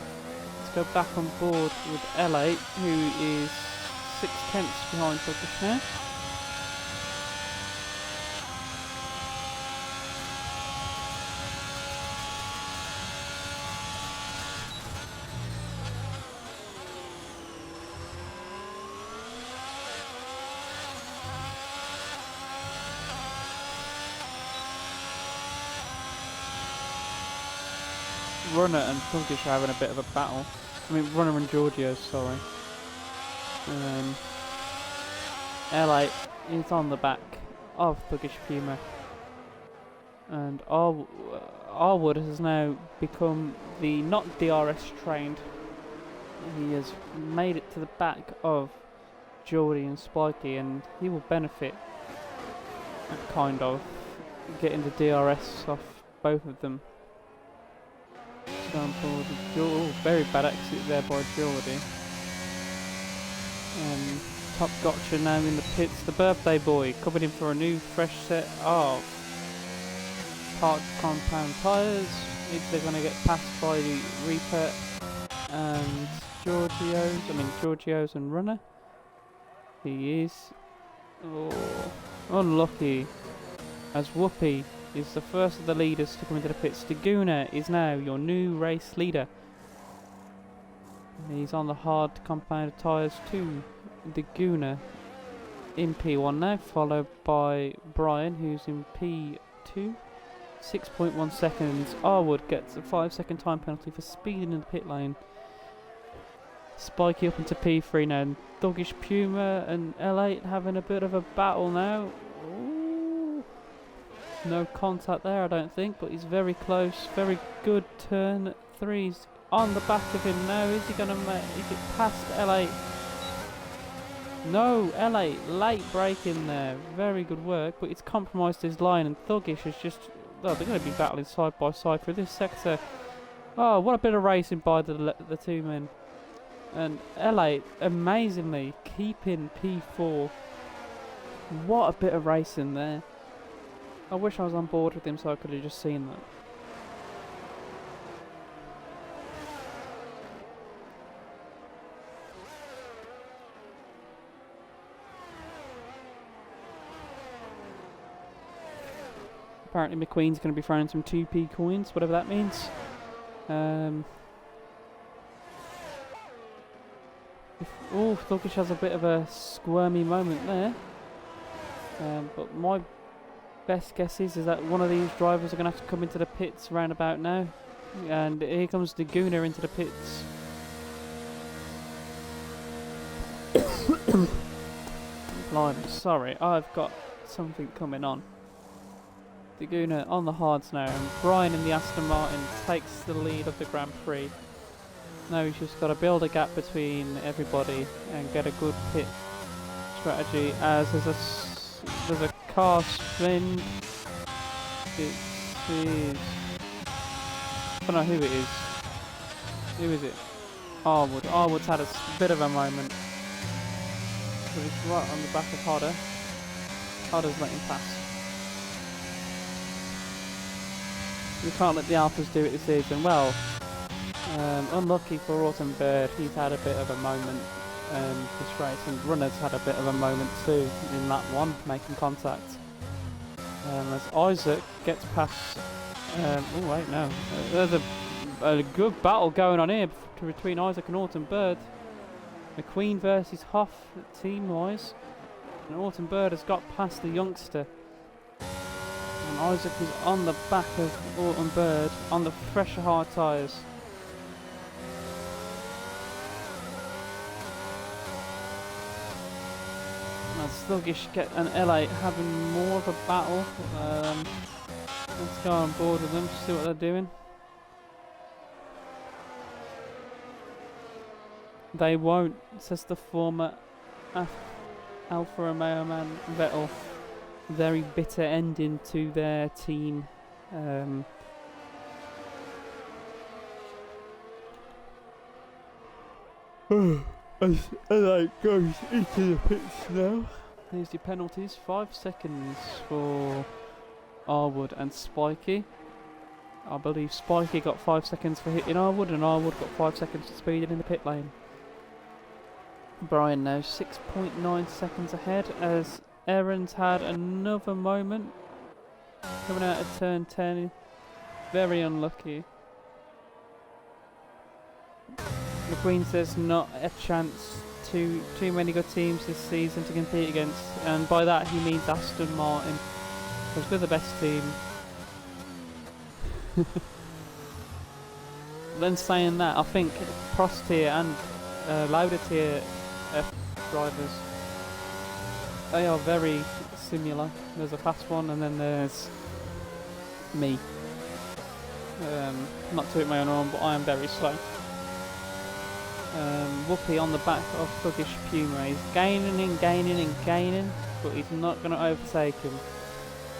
Let's go back on board with L8, who is 6/10 behind Thuggish now. Runner and Thuggish are having a bit of a battle. I mean, Runner and Giorgio, sorry. L8 is on the back of Thuggish Puma. And Arwood has now become the not DRS trained. He has made it to the back of Geordie and Spiky, and he will benefit kind of getting the DRS off both of them. Very bad exit there by Geordie. Top gotcha now in the pits. The birthday boy coming in for a new fresh set of parked compound tyres. If they're going to get passed by the Reaper and Giorgio's and Runner. He is unlucky as Whoopee is the first of the leaders to come into the pits. Daguna is now your new race leader. He's on the hard compounded tyres too. Daguna in P1 now, followed by Brian, who's in P2. 6.1 seconds. Arwood gets a 5-second time penalty for speeding in the pit lane. Spiky up into P3 now. And Thuggish Puma and L8 having a bit of a battle now. Ooh. No contact there, I don't think, but he's very close. Very good turn. 3's on the back of him now. Is he going to make it past L8? No, L8 late break in there. Very good work, but it's compromised his line, and Thuggish is just... Well, they're going to be battling side by side through this sector. Oh, what a bit of racing by the two men. And L8, amazingly, keeping P4. What a bit of racing there. I wish I was on board with him so I could have just seen that. Apparently McQueen's going to be throwing some 2p coins, whatever that means. Oh, Thuggish has a bit of a squirmy moment there. But my best guess is that one of these drivers are going to have to come into the pits round about now. And here comes Daguna into the pits. Blimey, sorry, I've got something coming on. Daguna on the hards now, and Brian in the Aston Martin takes the lead of the Grand Prix. Now he's just got to build a gap between everybody and get a good pit strategy. As there's a car spin. It is... I don't know who it is. Who is it? Arwood. Arwood's had a bit of a moment. But he's right on the back of Hodder. Hodder's letting pass. We can't let the Alphas do it this season. Well, unlucky for Autumn Bird, he's had a bit of a moment this race, and Runner's had a bit of a moment too in that one, making contact. As Isaac gets past... oh wait, no. There's a good battle going on here between Isaac and Autumn Bird. McQueen versus Hoff, team-wise. And Autumn Bird has got past the youngster. And Isaac is on the back of Autumn Bird on the fresher hard tyres. Now Sluggish and L8 having more of a battle. Let's go on board with them, see what they're doing. They won't, says the former Alfa Romeo man Vettel. Very bitter ending to their team. As I goes into the pits now. Here's your penalties. 5 seconds for Arwood and Spiky. I believe Spiky got 5 seconds for hitting Arwood, and Arwood got 5 seconds for speeding in the pit lane. Brian now 6.9 seconds ahead as Aaron's had another moment coming out of turn 10. Very unlucky. McQueen says not a chance. Too many good teams this season to compete against, and by that he means Aston Martin, because we're the best team. Then saying that, I think PROST tier and Lauda tier F drivers, they are very similar. There's a fast one and then there's me. Not to toot my own horn, but I am very slow. Whoopi on the back of Thuggish Puma. He's gaining and gaining and gaining, but he's not going to overtake him.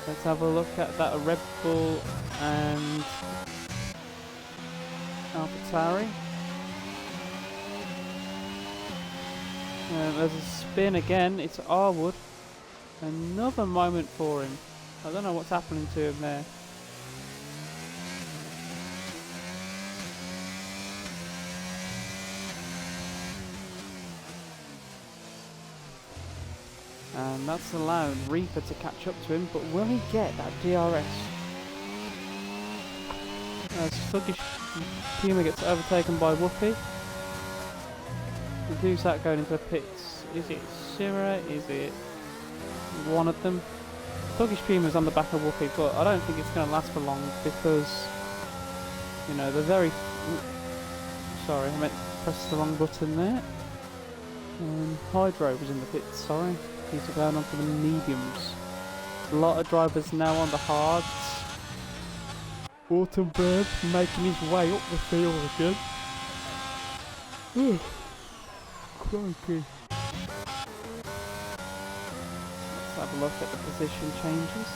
Let's have a look at that Red Bull and AlphaTauri. There's a spin again. It's Arwood. Another moment for him. I don't know what's happening to him there. And that's allowed Reaper to catch up to him, but will he get that DRS? As Thuggish Puma gets overtaken by Whoopi. Who's that going into the pits? Is it Shira? Is it one of them? Thuggish Puma's on the back of Whoopi, but I don't think it's going to last for long because, you know, they're very... Sorry, I meant pressed the wrong button there. Hydro was in the pits, sorry. He's going on for the mediums. A lot of drivers now on the hards. Autumnberg making his way up the field again. Crikey. Let's have a look at the position changes.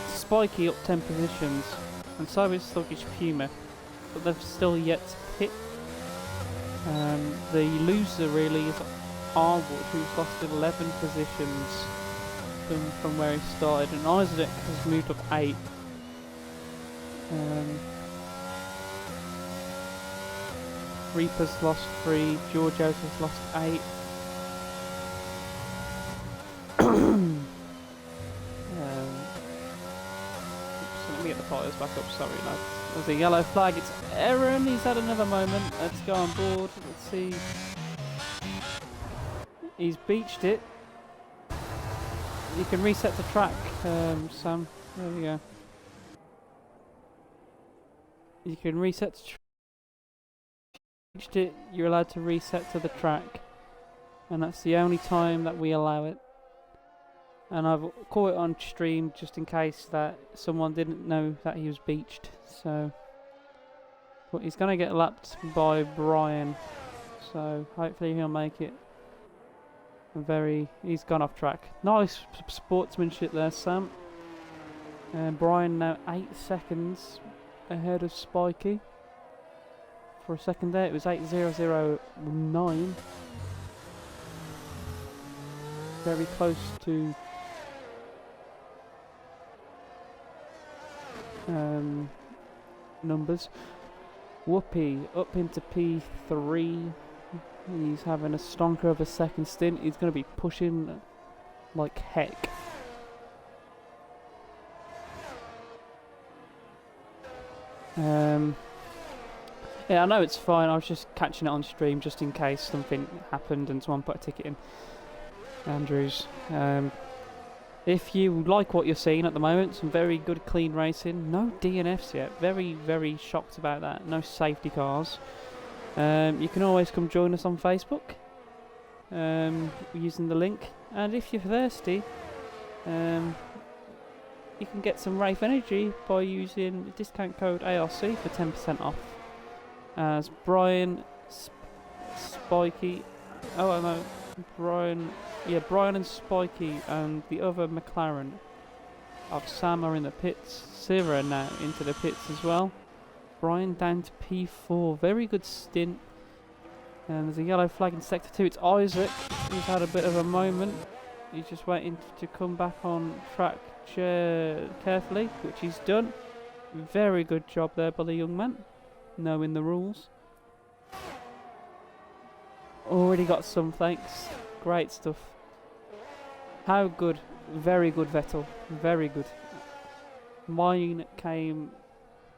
Spiky up 10 positions, and so is Sluggish Puma, but they've still yet to pit. The loser really is Arwood, who's lost 11 positions from where he started, and Isaac has moved up 8. Reaper's lost 3, Giorgio's has lost 8. Let me get the tyres back up, sorry lads. There's a yellow flag, it's Aaron, he's had another moment. Let's go on board, let's see. He's beached it. You can reset the track, Sam. There we go. You can reset the track. You're allowed to reset to the track. And that's the only time that we allow it. And I've caught it on stream just in case that someone didn't know that he was beached. So, but he's going to get lapped by Brian. So hopefully he'll make it. He's gone off track. Nice sportsmanship there, Sam. Brian now 8 seconds ahead of Spiky. For a second there, it was 8:009. Very close to numbers. Whoopi up into P3. He's having a stonker of a second stint. He's going to be pushing like heck. Yeah, I know it's fine. I was just catching it on stream just in case something happened and someone put a ticket in. Andrews. If you like what you're seeing at the moment, some very good clean racing. No DNFs yet. Very, very shocked about that. No safety cars. You can always come join us on Facebook using the link. And if you're thirsty, you can get some Wraith Energy by using the discount code ARC for 10% off. As Brian, Spiky, Brian and Spiky and the other McLaren of Sam are in the pits. Sierra now into the pits as well. Brian down to P4, very good stint. And there's a yellow flag in sector 2. It's Isaac, he's had a bit of a moment. He's just waiting to come back on track carefully, which he's done. Very good job there by the young man, knowing the rules. Already got some thanks. Great stuff. How good? Very good, Vettel. Very good. Mine came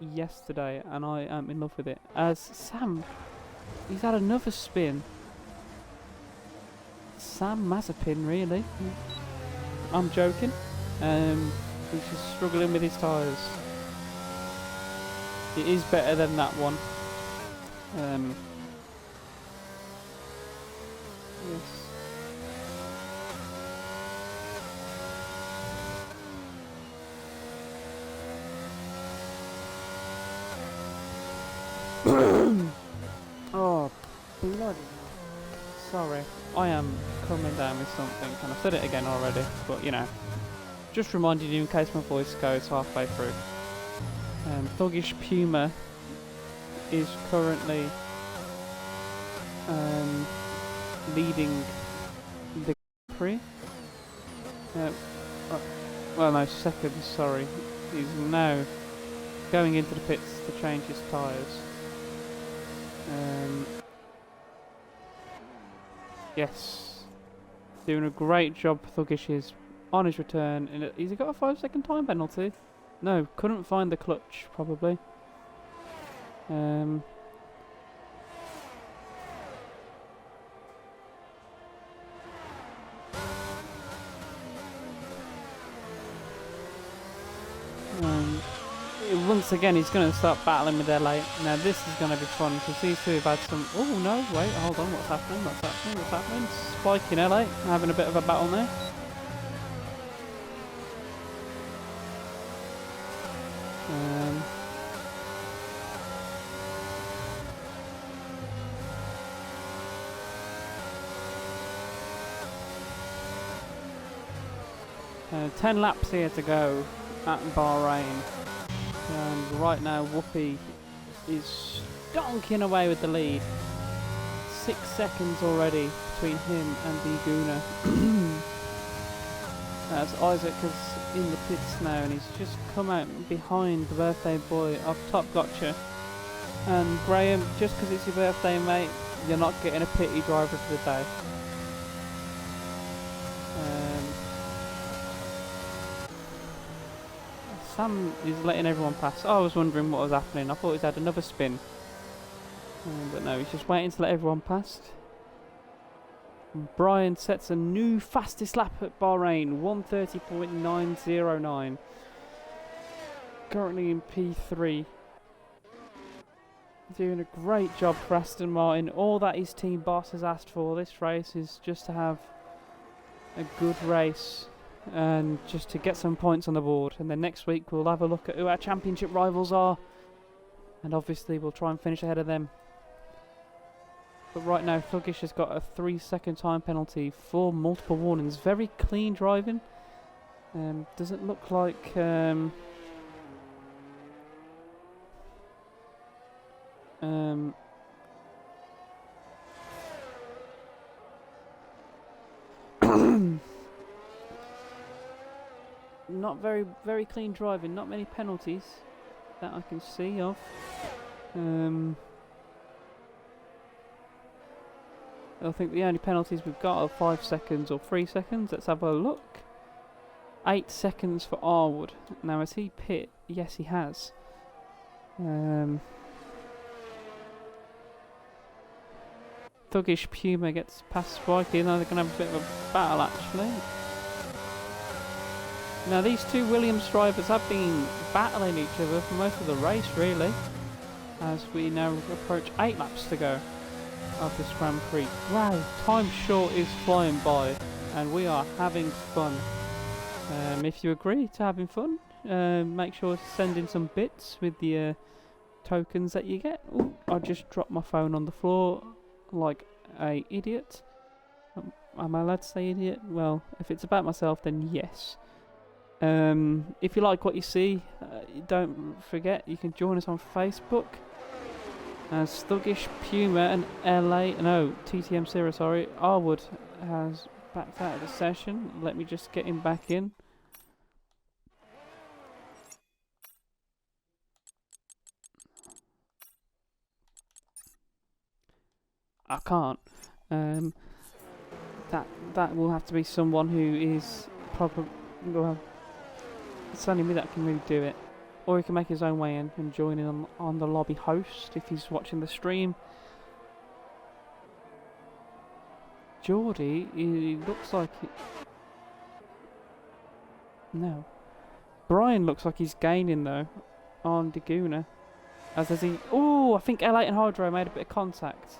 yesterday and I am in love with it. As Sam, he's had another spin. Sam Mazepin, really? I'm joking. He's just struggling with his tyres. It is better than that one. Yes. Oh, bloody. Sorry. I am coming down with something, and I've said it again already, but you know. Just reminding you in case my voice goes halfway through. Thuggish Puma is currently leading the Prix. Well, no, second, sorry. He's now going into the pits to change his tyres. Yes. Doing a great job, Thuggish is on his return. And has he got a 5-second time penalty? No, couldn't find the clutch, probably. It And once again, he's going to start battling with LA. Now this is going to be fun because these two have had some... Oh no, wait, hold on, what's happening, what's happening, what's happening? Spike in LA, having a bit of a battle there. Uh, 10 laps here to go at Bahrain. And right now, Whoopi is donking away with the lead. 6 seconds already between him and Diguna. As Isaac is in the pits now, and he's just come out behind the birthday boy of Top Gotcha. And Graham, just because it's your birthday, mate, you're not getting a pity driver for the day. Sam is letting everyone pass. I was wondering what was happening. I thought he's had another spin. But no, he's just waiting to let everyone pass. Brian sets a new fastest lap at Bahrain, 1:30.909. Currently in P3. Doing a great job for Aston Martin. All that his team boss has asked for this race is just to have a good race. And just to get some points on the board. And then next week we'll have a look at who our championship rivals are. And obviously we'll try and finish ahead of them. But right now Thuggish has got a 3-second time penalty for multiple warnings. Very clean driving. Doesn't look like... not very clean driving, not many penalties that I can see of. I think the only penalties we've got are 5 seconds or 3 seconds. Let's have a look. 8 seconds for Arwood. Now has he pit? Yes he has. Thuggish Puma gets past Spikey. Now they're going to have a bit of a battle actually. Now these two Williams drivers have been battling each other for most of the race really, as we now approach 8 laps to go of this Grand Prix. Wow, time short is flying by and we are having fun. If you agree to having fun, make sure to send in some bits with the tokens that you get. Ooh, I just dropped my phone on the floor like a idiot. Am I allowed to say idiot? Well, if it's about myself then yes. If you like what you see, don't forget you can join us on Facebook as Thuggish Puma and TTM Zero, sorry. Arwood has backed out of the session. Let me just get him back in. I can't. That will have to be someone who is probably, well, it's only me that can really do it. Or he can make his own way in and join in on the lobby host if he's watching the stream. Geordie, he looks like... No. Brian looks like he's gaining though on Diguna. As does he... Oh, I think L8 and Hydro made a bit of contact.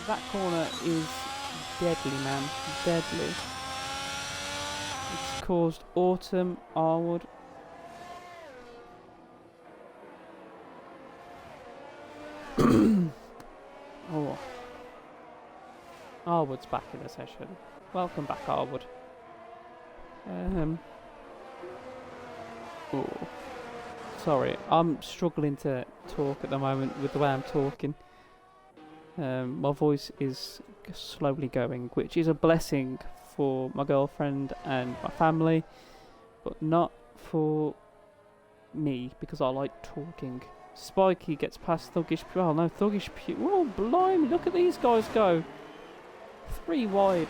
That corner is deadly, man. Deadly. It's caused Autumn, Arwood. Oh. Arwood's back in the session. Welcome back, Arwood. Oh. Sorry, I'm struggling to talk at the moment with the way I'm talking. My voice is slowly going, which is a blessing for my girlfriend and my family, but not for me because I like talking. Spikey gets past Thuggish. Oh no, Thuggish. Oh, blimey! Look at these guys go. 3 wide.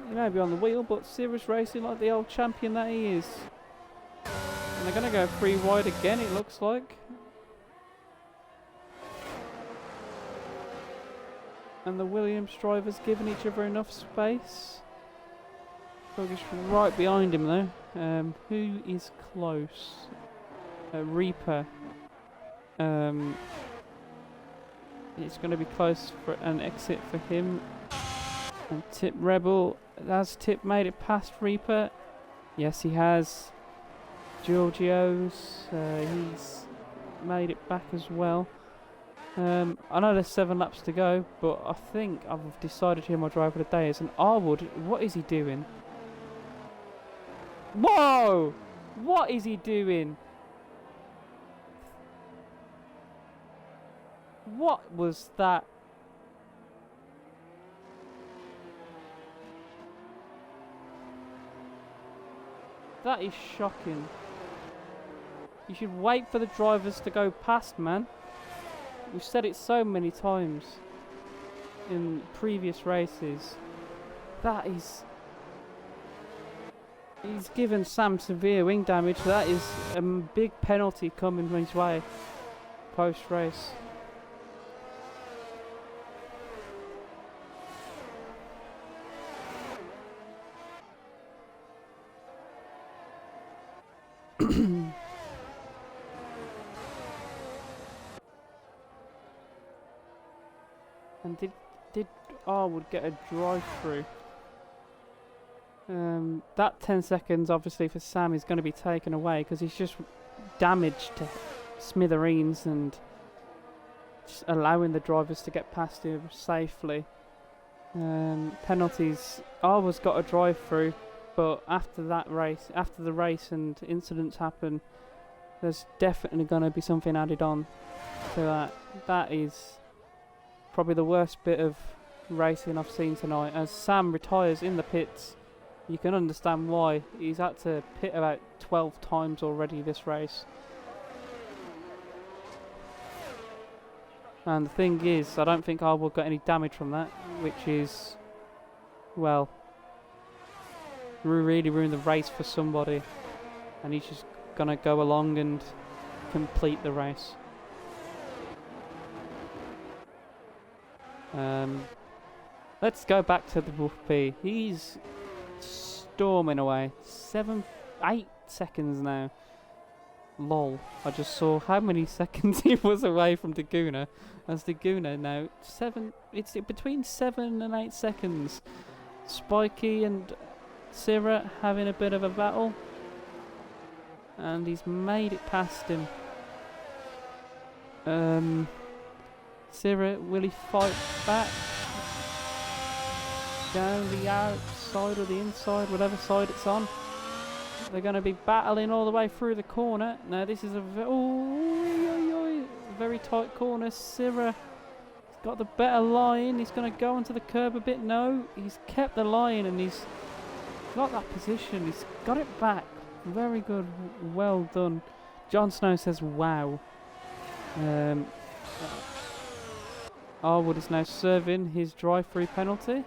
He may be on the wheel, but serious racing like the old champion that he is. And they're gonna go 3 wide again. It looks like. And the Williams drivers giving each other enough space. Buggy's right behind him though. Who is close? Reaper. It's going to be close for an exit for him. And Tip Rebel. Has Tip made it past Reaper? Yes, he has. Giorgio's. He's made it back as well. I know there's 7 laps to go, but I think I've decided who my driver of the day is. And Arwood, what is he doing? Whoa! What is he doing? What was that? That is shocking. You should wait for the drivers to go past, man. We've said it so many times in previous races. That is... He's given Sam severe wing damage. That is a big penalty coming his way post-race. And did Arwood get a drive-through? That 10 seconds, obviously, for Sam is going to be taken away because he's just damaged to smithereens and just allowing the drivers to get past him safely. Penalties. Arwood's got a drive-through, but after the race and incidents happen, there's definitely going to be something added on to that. That is probably the worst bit of racing I've seen tonight. As Sam retires in the pits, you can understand why. He's had to pit about 12 times already this race. And the thing is, I don't think I will get any damage from that, which is, well, really ruin the race for somebody. And he's just gonna go along and complete the race. Let's go back to the Whoopie. He's storming away. 8 seconds now. Lol. I just saw how many seconds he was away from Daguna. As Daguna now it's between 7 and 8 seconds. Spiky and Syrah having a bit of a battle. And he's made it past him. Syrah, will he fight back? Down the outside or the inside, whatever side it's on. They're going to be battling all the way through the corner. Now this is a very tight corner. Syrah got the better line. He's going to go onto the curb a bit. No, he's kept the line and he's got that position. He's got it back. Very good. Well done. Jon Snow says wow. Arwood is now serving his drive-through penalty.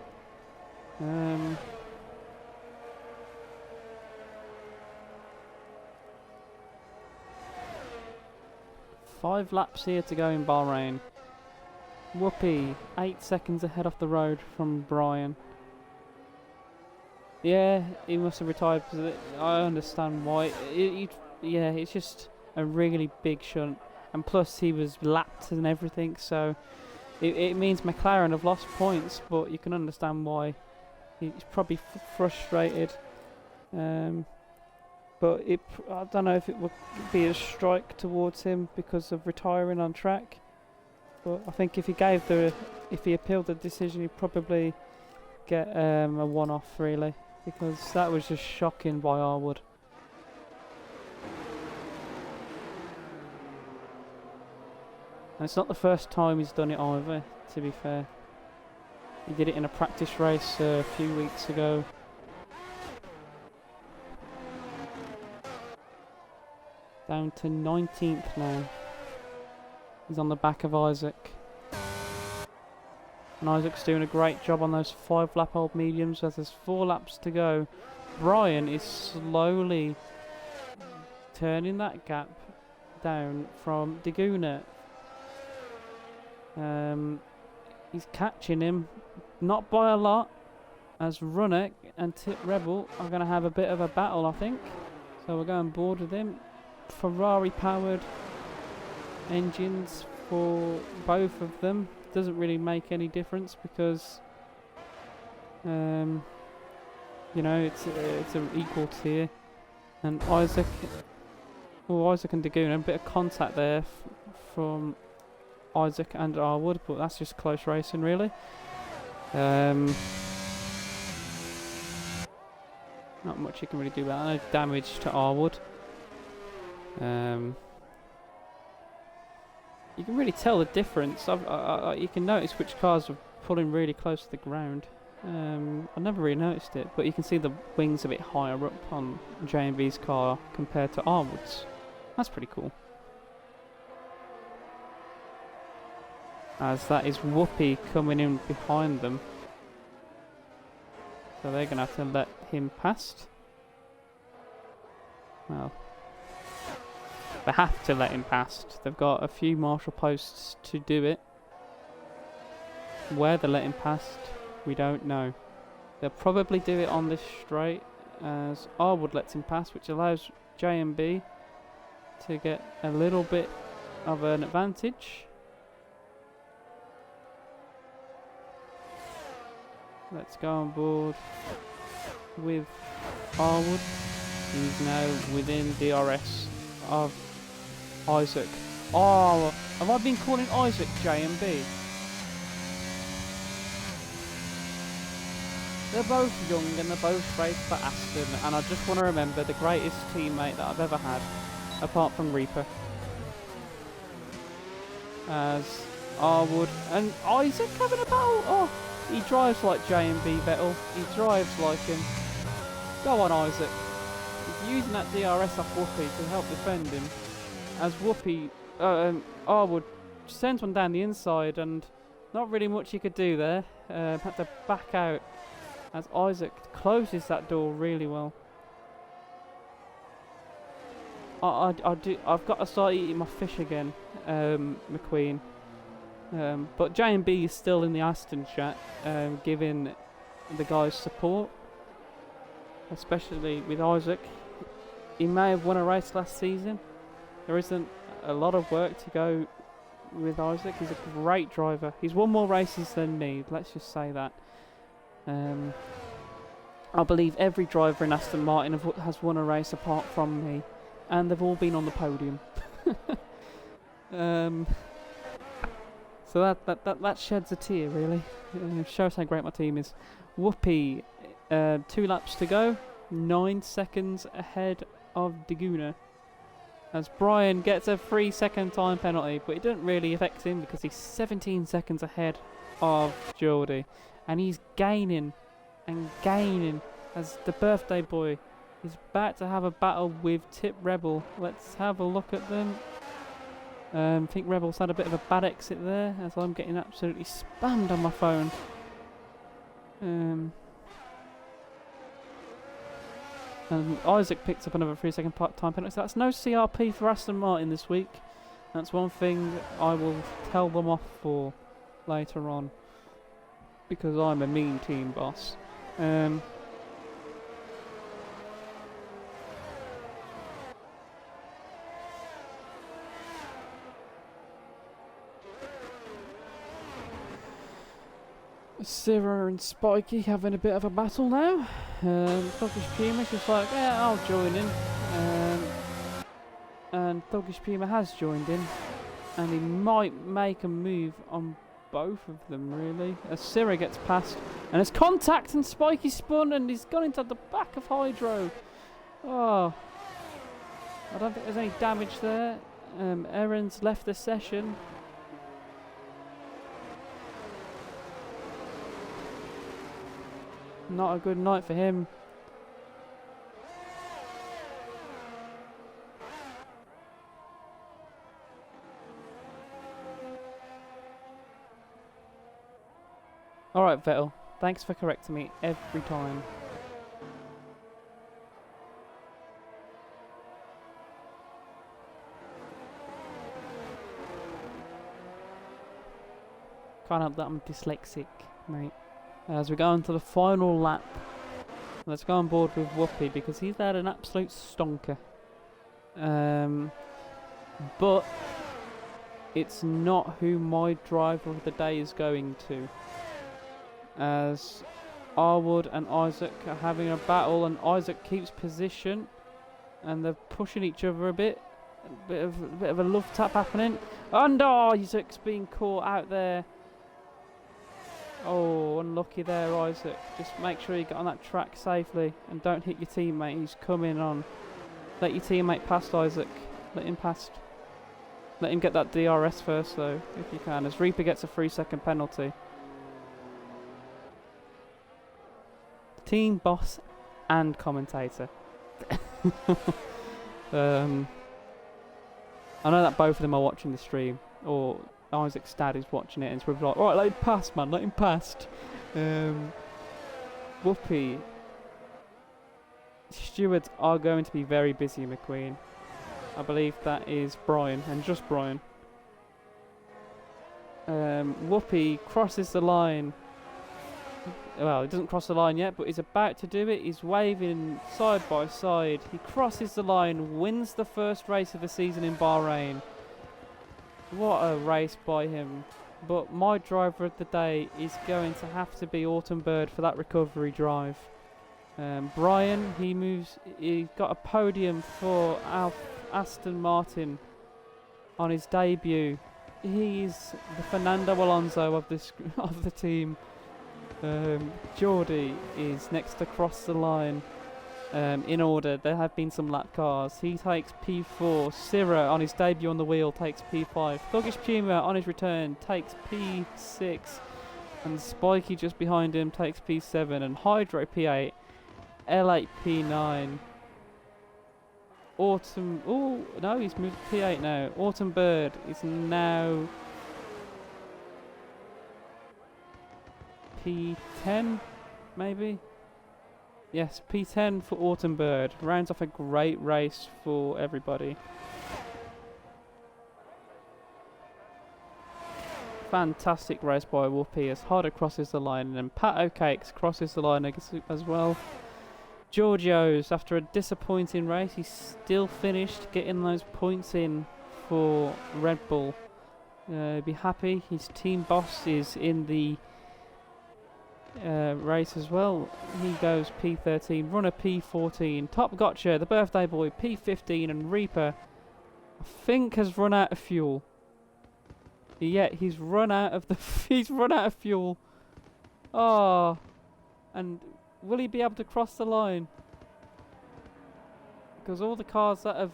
5 laps here to go in Bahrain. Whoopie, 8 seconds ahead off the road from Brian. Yeah, he must have retired. I understand why. Yeah, it's just a really big shunt. And plus he was lapped and everything, so it means McLaren have lost points, but you can understand why. He's probably frustrated. But I don't know if it would be a strike towards him because of retiring on track. But I think if he appealed the decision, he'd probably get a one-off really, because that was just shocking by Arwood. And it's not the first time he's done it either, to be fair. He did it in a practice race a few weeks ago. Down to 19th now. He's on the back of Isaac. And Isaac's doing a great job on those 5-lap-old mediums as there's 4 laps to go. Brian is slowly turning that gap down from Daguna. He's catching him, not by a lot, as Runner and Tip Rebel are going to have a bit of a battle, I think. So we're going board with him. Ferrari powered engines for both of them. Doesn't really make any difference because you know, it's an equal tier. And Isaac and Daguna, a bit of contact there from Isaac and Arwood, but that's just close racing really. Not much you can really do about that. No damage to Arwood. You can really tell the difference. You can notice which cars are pulling really close to the ground. I never really noticed it, but you can see the wings a bit higher up on J&B's car compared to Arwood's. That's pretty cool. As that is Whoopi coming in behind them. So they're going to have to let him past. Well, they have to let him past. They've got a few marshal posts to do it. Where they let him past, we don't know. They'll probably do it on this straight as Arwood lets him pass, which allows J&B to get a little bit of an advantage. Let's go on board with Arwood. He's now within DRS of Isaac. Oh, have I been calling Isaac J&B? They're both young and they're both raced for Aston, and I just want to remember the greatest teammate that I've ever had, apart from Reaper, as Arwood and Isaac having a battle. Oh, he drives like J&B Vettel. He drives like him. Go on, Isaac. He's using that DRS off Whoopi to help defend him. As Whoopi, Arwood sends one down the inside, and not really much he could do there. Had to back out as Isaac closes that door really well. I've got to start eating my fish again, McQueen. But J&B is still in the Aston chat, giving the guys support, especially with Isaac. He may have won a race last season. There isn't a lot of work to go with Isaac. He's a great driver. He's won more races than me, let's just say that. I believe every driver in Aston Martin has won a race apart from me, and they've all been on the podium. So that sheds a tear, really. Shows how great my team is. Whoopi, 2 laps to go, 9 seconds ahead of Daguna. As Brian gets a 3-second time penalty, but it doesn't really affect him because he's 17 seconds ahead of Geordie. And he's gaining and gaining as the birthday boy is about to have a battle with Tip Rebel. Let's have a look at them. I think Rebel's had a bit of a bad exit there as I'm getting absolutely spammed on my phone. And Isaac picks up another 3-second time penalty. So that's no CRP for Aston Martin this week. That's one thing I will tell them off for later on, because I'm a mean team boss. Syrah and Spiky having a bit of a battle now. Thuggish Puma's just like, yeah, I'll join in. And Thuggish Puma has joined in. And he might make a move on both of them, really. As Syrah gets past. And there's contact and Spiky spun and he's gone into the back of Hydro. Oh. I don't think there's any damage there. Aaron's left the session. Not a good night for him. Alright, Vettel. Thanks for correcting me every time. Can't help that I'm dyslexic, mate. As we go into the final lap, let's go on board with Whoopi because he's had an absolute stonker. But it's not who my driver of the day is going to. As Arwood and Isaac are having a battle, and Isaac keeps position, and they're pushing each other a bit. A bit of a love tap happening. And Isaac's being caught out there. Oh, unlucky there, Isaac. Just make sure you get on that track safely and don't hit your teammate. He's coming on. Let your teammate past Isaac. Let him past. Let him get that DRS first, though, if you can, as Reaper gets a 3-second penalty. Team boss and commentator. I know that both of them are watching the stream, or Isaac's dad is watching it, and it's like, alright, let him pass, man, let him past. Whoopi. Stewards are going to be very busy, McQueen. I believe that is Brian, and just Brian. Whoopi crosses the line. Well, he doesn't cross the line yet, but he's about to do it. He's waving side by side. He crosses the line, wins the first race of the season in Bahrain. What a race by him. But my driver of the day is going to have to be Autumn Bird for that recovery drive. Brian, he got a podium for Aston Martin on his debut. He's the Fernando Alonso of the team. Geordie is next to cross the line. In order, there have been some lap cars. He takes P4. Syrah on his debut on the wheel takes P5. Thuggish Puma on his return takes P6, and Spikey just behind him takes P7, and Hydro P8, L8 P9. Autumn, oh no, he's moved to P8 now. Autumn Bird is now P10, maybe? Yes, P10 for Autumn Bird. Rounds off a great race for everybody. Fantastic race by Whoopi as Harder crosses the line, and then Pat O'Cakes crosses the line as well. Giorgio's, after a disappointing race, he's still finished getting those points in for Red Bull. Be happy. His team boss is in the race as well. He goes P13, runner P14, Top Gotcha, the birthday boy P15, and Reaper I think has run out of fuel. Yet he's run out of fuel. Oh, and will he be able to cross the line? Because all the cars that have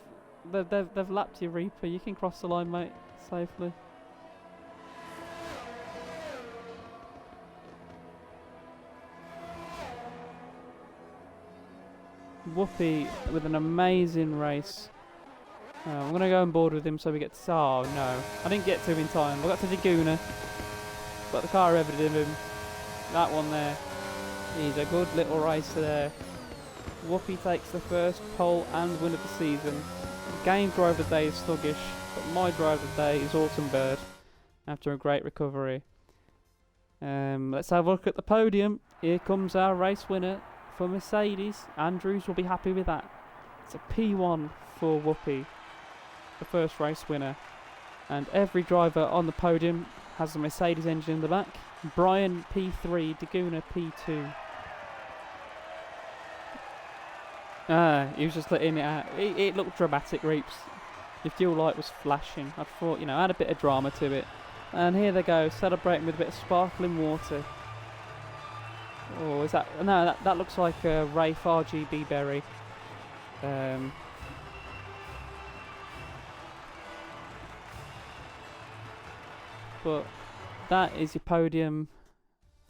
they've lapped you, Reaper. You can cross the line, mate, safely. Whoopi with an amazing race. I'm going to go on board with him so we get to... Oh, no. I didn't get to him in time. I got to Laguna. But the car evident him. That one there. He's a good little racer there. Whoopi takes the first pole and win of the season. Game driver of the day is Thuggish, but my driver of the day is Autumn Bird after a great recovery. Let's have a look at the podium. Here comes our race winner for Mercedes. Andrews will be happy with that. It's a P1 for Whoopi, the first race winner. And every driver on the podium has a Mercedes engine in the back. Brian P3, Laguna P2. He was just letting it out. It looked dramatic, Reaps. The fuel light was flashing. I thought, had a bit of drama to it. And here they go, celebrating with a bit of sparkling water. Oh, is that... No, that looks like a Rafe RGB berry. But that is your podium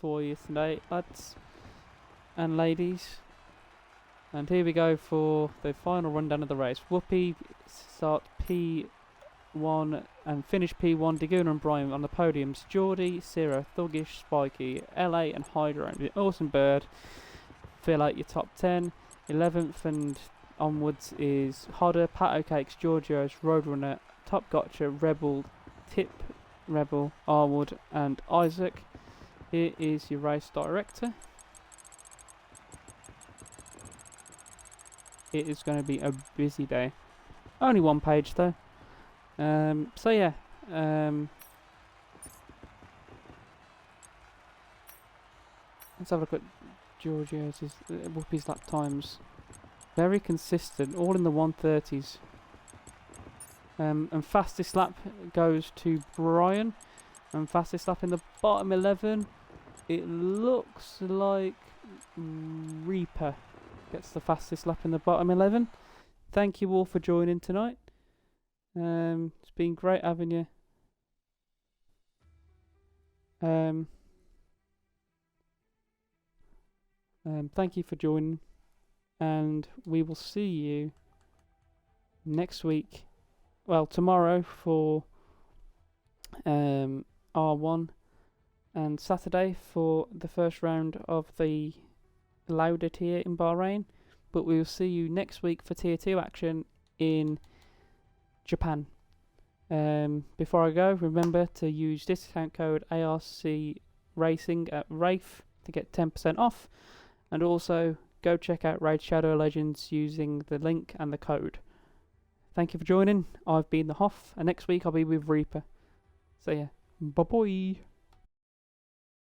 for you today, lads and ladies. And here we go for the final rundown of the race. Whoopi start P1 and finish P1. Laguna and Brian on the podiums. Geordie, Syrah, Thuggish, Spikey, LA and Hydro. Awesome Bird fill out your top 10. 11th and onwards is Hodder, Pat O'Cakes, Giorgio's, Roadrunner, Top Gotcha, Rebel, Tip, Rebel, Arwood and Isaac. Here is your race director. It is going to be a busy day. Only one page though. So yeah. Let's have a look at Giorgio's Whoopi's lap times. Very consistent, all in the 130s. And fastest lap goes to Brian. And fastest lap in the bottom 11, it looks like Reaper gets the fastest lap in the bottom 11. Thank you all for joining tonight. It's been great having you. Thank you for joining, and we will see you next week. Well, tomorrow for R1, and Saturday for the first round of the Lauda tier in Bahrain. But we will see you next week for tier 2 action in Japan. Before I go, remember to use discount code ARC Racing at Rafe to get 10% off, and also go check out Raid Shadow Legends using the link and the code. Thank you for joining. I've been the Hoff, and next week I'll be with Reaper. So yeah, bye bye.